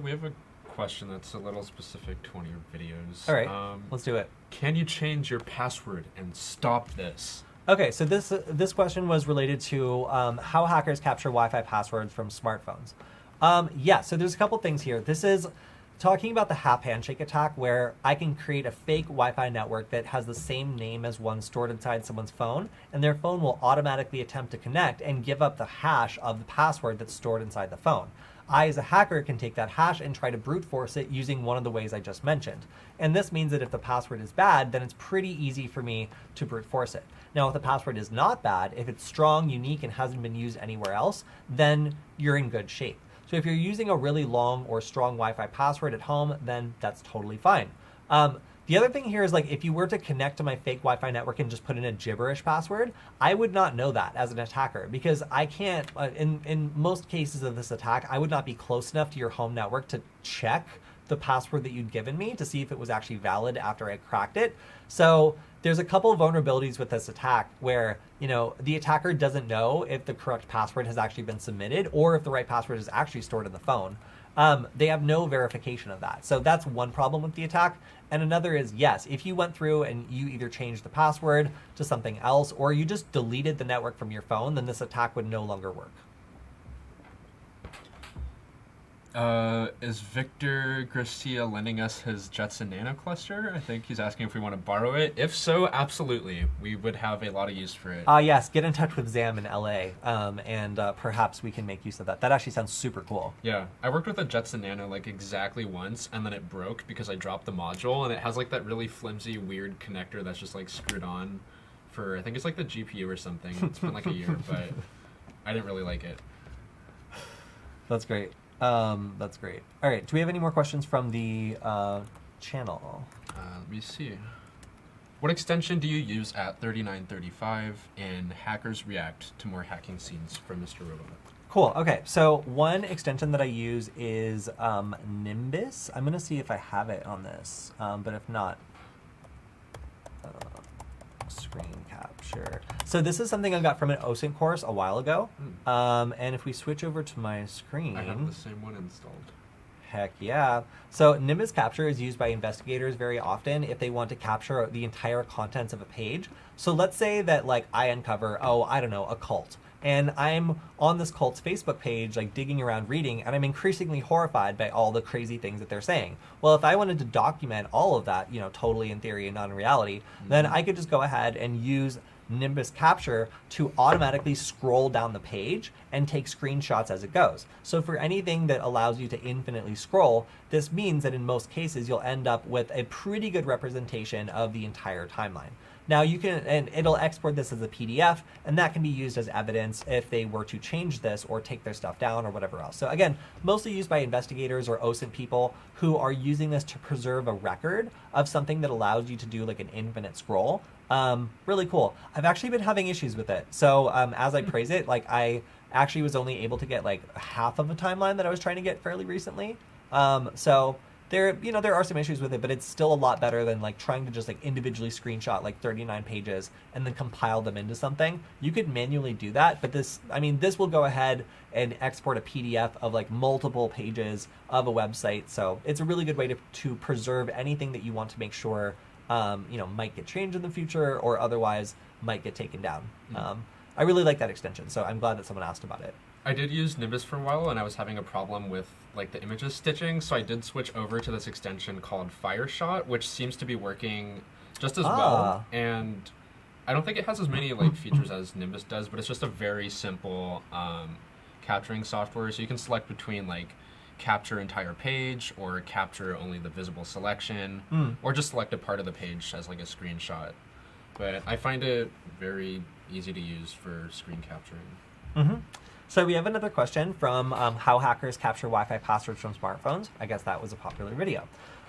We have a question that's a little specific to one of your videos. All right, let's do it. Can you change your password and stop this? Okay, so this question was related to how hackers capture Wi-Fi passwords from smartphones. Yeah, so there's a couple things here. This is talking about the Handshake attack, where I can create a fake Wi-Fi network that has the same name as one stored inside someone's phone, and their phone will automatically attempt to connect and give up the hash of the password that's stored inside the phone. I, as a hacker, can take that hash and try to brute force it using one of the ways I just mentioned. And this means that if the password is bad, then it's pretty easy for me to brute force it. Now, if the password is not bad, if it's strong, unique, and hasn't been used anywhere else, then you're in good shape. So if you're using a really long or strong Wi-Fi password at home, then that's totally fine. The other thing here is, like, if you were to connect to my fake Wi-Fi network and just put in a gibberish password, I would not know that as an attacker, because I can't, in most cases of this attack, I would not be close enough to your home network to check the password that you'd given me to see if it was actually valid after I cracked it. So there's a couple of vulnerabilities with this attack where, the attacker doesn't know if the correct password has actually been submitted or if the right password is actually stored in the phone. They have no verification of that. So that's one problem with the attack. And another is, yes, if you went through and you either changed the password to something else or you just deleted the network from your phone, then this attack would no longer work. Is Victor Garcia lending us his Jetson Nano cluster? I think he's asking if we want to borrow it. If so, absolutely. We would have a lot of use for it. Yes, get in touch with Zam in LA, and perhaps we can make use of that. That actually sounds super cool. Yeah, I worked with a Jetson Nano like exactly once, and then it broke because I dropped the module, and it has like that really flimsy, weird connector that's just like screwed on for, I think it's like the GPU or something. It's been like a year, but I didn't really like it. That's great. That's great. All right. Do we have any more questions from the channel? Let me see. What extension do you use at 3935 and hackers react to more hacking scenes from Mr. Robot? Cool. Okay. So one extension that I use is Nimbus. I'm going to see if I have it on this, but if not, screen capture. So this is something I got from an OSINT course a while ago. And if we switch over to my screen, I have the same one installed. Heck yeah. So Nimbus capture is used by investigators very often if they want to capture the entire contents of a page. So let's say that, like, I uncover, a cult. And I'm on this cult's Facebook page, like, digging around reading, and I'm increasingly horrified by all the crazy things that they're saying. Well, if I wanted to document all of that, totally in theory and not in reality, then I could just go ahead and use Nimbus capture to automatically scroll down the page and take screenshots as it goes. So for anything that allows you to infinitely scroll, this means that in most cases you'll end up with a pretty good representation of the entire timeline. Now you can, and it'll export this as a PDF, and that can be used as evidence if they were to change this or take their stuff down or whatever else. So again, mostly used by investigators or OSINT people who are using this to preserve a record of something that allows you to do like an infinite scroll. Really cool. I've actually been having issues with it. So as I praise it, like, I actually was only able to get like half of a timeline that I was trying to get fairly recently. So there are some issues with it, but it's still a lot better than like trying to just like individually screenshot like 39 pages and then compile them into something. You could manually do that, but this will go ahead and export a PDF of like multiple pages of a website. So it's a really good way to preserve anything that you want to make sure might get changed in the future or otherwise might get taken down. I really like that extension, so I'm glad that someone asked about it. I did use Nimbus for a while, and I was having a problem with like the images stitching, so I did switch over to this extension called Fireshot, which seems to be working just as well. And I don't think it has as many like features as Nimbus does, but it's just a very simple capturing software. So you can select between like capture entire page or capture only the visible selection or just select a part of the page as like a screenshot. But I find it very easy to use for screen capturing. So we have another question from how hackers capture Wi-Fi passwords from smartphones. I guess that was a popular video.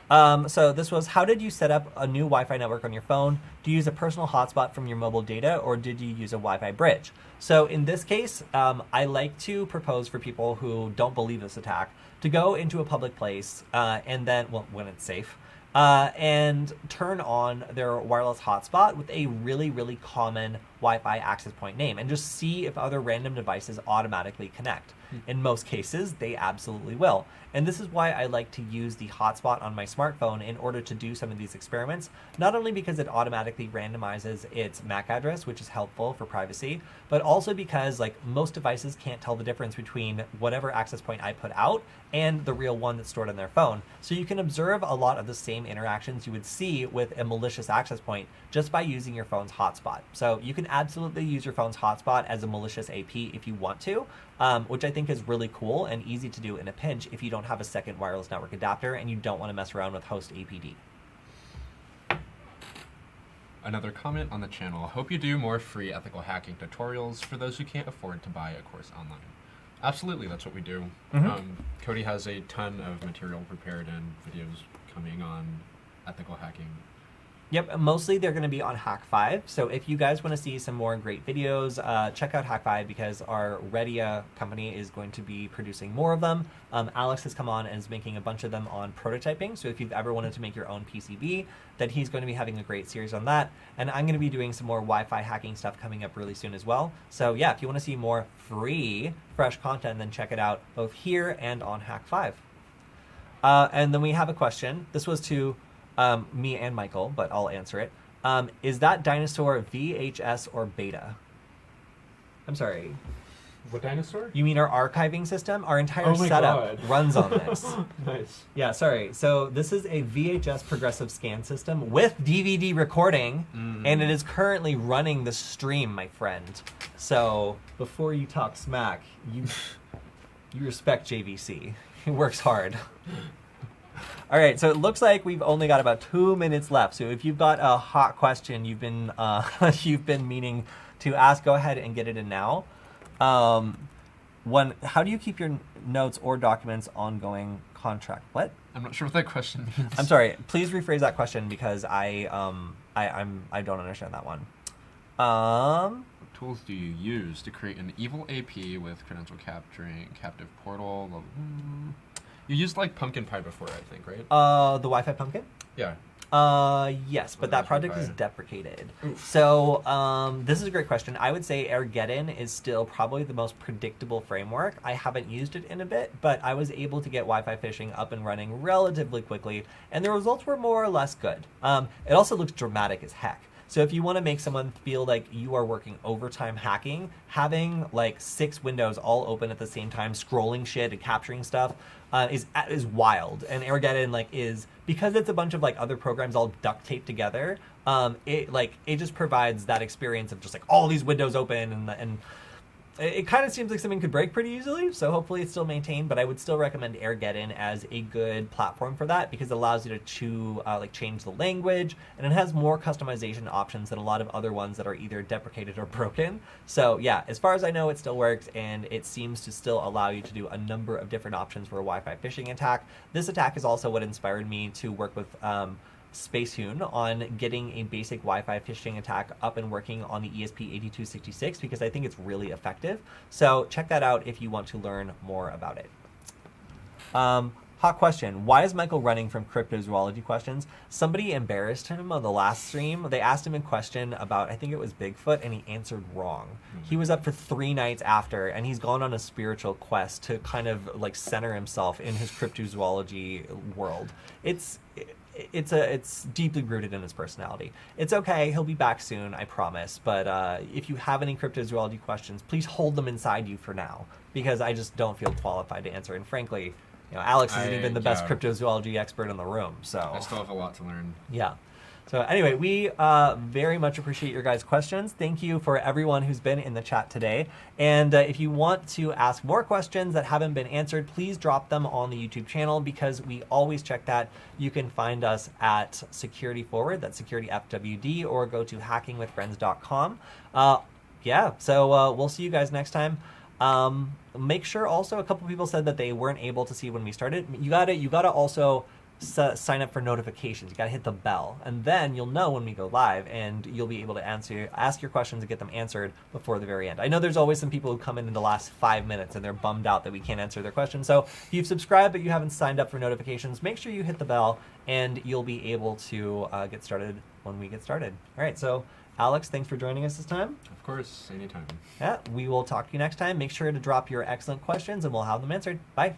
So this was, how did you set up a new Wi-Fi network on your phone? Do you use a personal hotspot from your mobile data, or did you use a Wi-Fi bridge? So in this case, I like to propose for people who don't believe this attack to go into a public place and then, well, when it's safe, and turn on their wireless hotspot with a really, really common Wi-Fi access point name and just see if other random devices automatically connect. In most cases, they absolutely will. And this is why I like to use the hotspot on my smartphone in order to do some of these experiments, not only because it automatically randomizes its MAC address, which is helpful for privacy, but also because like most devices can't tell the difference between whatever access point I put out and the real one that's stored on their phone. So you can observe a lot of the same interactions you would see with a malicious access point just by using your phone's hotspot. So you can absolutely use your phone's hotspot as a malicious AP if you want to, which I think is really cool and easy to do in a pinch if you don't have a second wireless network adapter and you don't want to mess around with host APD. Another comment on the channel: hope you do more free ethical hacking tutorials for those who can't afford to buy a course online. Absolutely, that's what we do. Cody has a ton of material prepared and videos coming on ethical hacking. Yep, mostly they're going to be on Hack5. So if you guys want to see some more great videos, check out Hack5 because our Redia company is going to be producing more of them. Alex has come on and is making a bunch of them on prototyping. So if you've ever wanted to make your own PCB, then he's going to be having a great series on that. And I'm going to be doing some more Wi-Fi hacking stuff coming up really soon as well. So yeah, if you want to see more free, fresh content, then check it out both here and on Hack5. And then we have a question. This was to me and Michael, but I'll answer it. Is that dinosaur VHS or beta? I'm sorry. What dinosaur? You mean our archiving system? Our entire setup runs on this. Nice. Yeah, sorry. So this is a VHS progressive scan system with DVD recording, and it is currently running the stream, my friend. So before you talk smack, you respect JVC. He works hard. All right, so it looks like we've only got about 2 minutes left. So if you've got a hot question you've been meaning to ask, go ahead and get it in now. How do you keep your notes or documents ongoing contract? What? I'm not sure what that question means. I'm sorry. Please rephrase that question because I don't understand that one. What tools do you use to create an evil AP with credential capturing, captive portal? You used like Pumpkin Pie before, I think, right? The Wi-Fi Pumpkin? Yeah. Yes, but that project is deprecated. Oof. So this is a great question. I would say Airgeddon is still probably the most predictable framework. I haven't used it in a bit, but I was able to get Wi-Fi phishing up and running relatively quickly, and the results were more or less good. It also looks dramatic as heck. So if you want to make someone feel like you are working overtime hacking, having like 6 windows all open at the same time, scrolling shit and capturing stuff is wild. And Airgeddon is, because it's a bunch of like other programs all duct taped together, it just provides that experience of just like all these windows open and it kind of seems like something could break pretty easily, so hopefully it's still maintained, but I would still recommend Airgeddon as a good platform for that because it allows you to change the language, and it has more customization options than a lot of other ones that are either deprecated or broken. So yeah, as far as I know, it still works, and it seems to still allow you to do a number of different options for a Wi-Fi phishing attack. This attack is also what inspired me to work with Spacehune on getting a basic Wi-Fi phishing attack up and working on the ESP8266 because I think it's really effective. So check that out if you want to learn more about it. Hot question. Why is Michael running from cryptozoology questions? Somebody embarrassed him on the last stream. They asked him a question about, I think it was Bigfoot, and he answered wrong. He was up for 3 nights after, and he's gone on a spiritual quest to kind of center himself in his cryptozoology world. It's deeply rooted in his personality. It's okay. He'll be back soon, I promise. But if you have any cryptozoology questions, please hold them inside you for now because I just don't feel qualified to answer. And frankly, Alex isn't even the best cryptozoology expert in the room. So I still have a lot to learn. Yeah. So anyway, we very much appreciate your guys' questions. Thank you for everyone who's been in the chat today. And if you want to ask more questions that haven't been answered, please drop them on the YouTube channel because we always check that. You can find us at SecurityFWD, that's SecurityFWD, or go to hackingwithfriends.com. Yeah, so we'll see you guys next time. Make sure also, a couple people said that they weren't able to see when we started. You gotta also sign up for notifications. You gotta hit the bell, and then you'll know when we go live, and you'll be able to ask your questions and get them answered before the very end. I know there's always some people who come in the last 5 minutes and they're bummed out that we can't answer their questions. So if you've subscribed but you haven't signed up for notifications, make sure you hit the bell, and you'll be able to get started when we get started. All right, so Alex, thanks for joining us this time. Of course, anytime. Yeah, we will talk to you next time. Make sure to drop your excellent questions and we'll have them answered. Bye.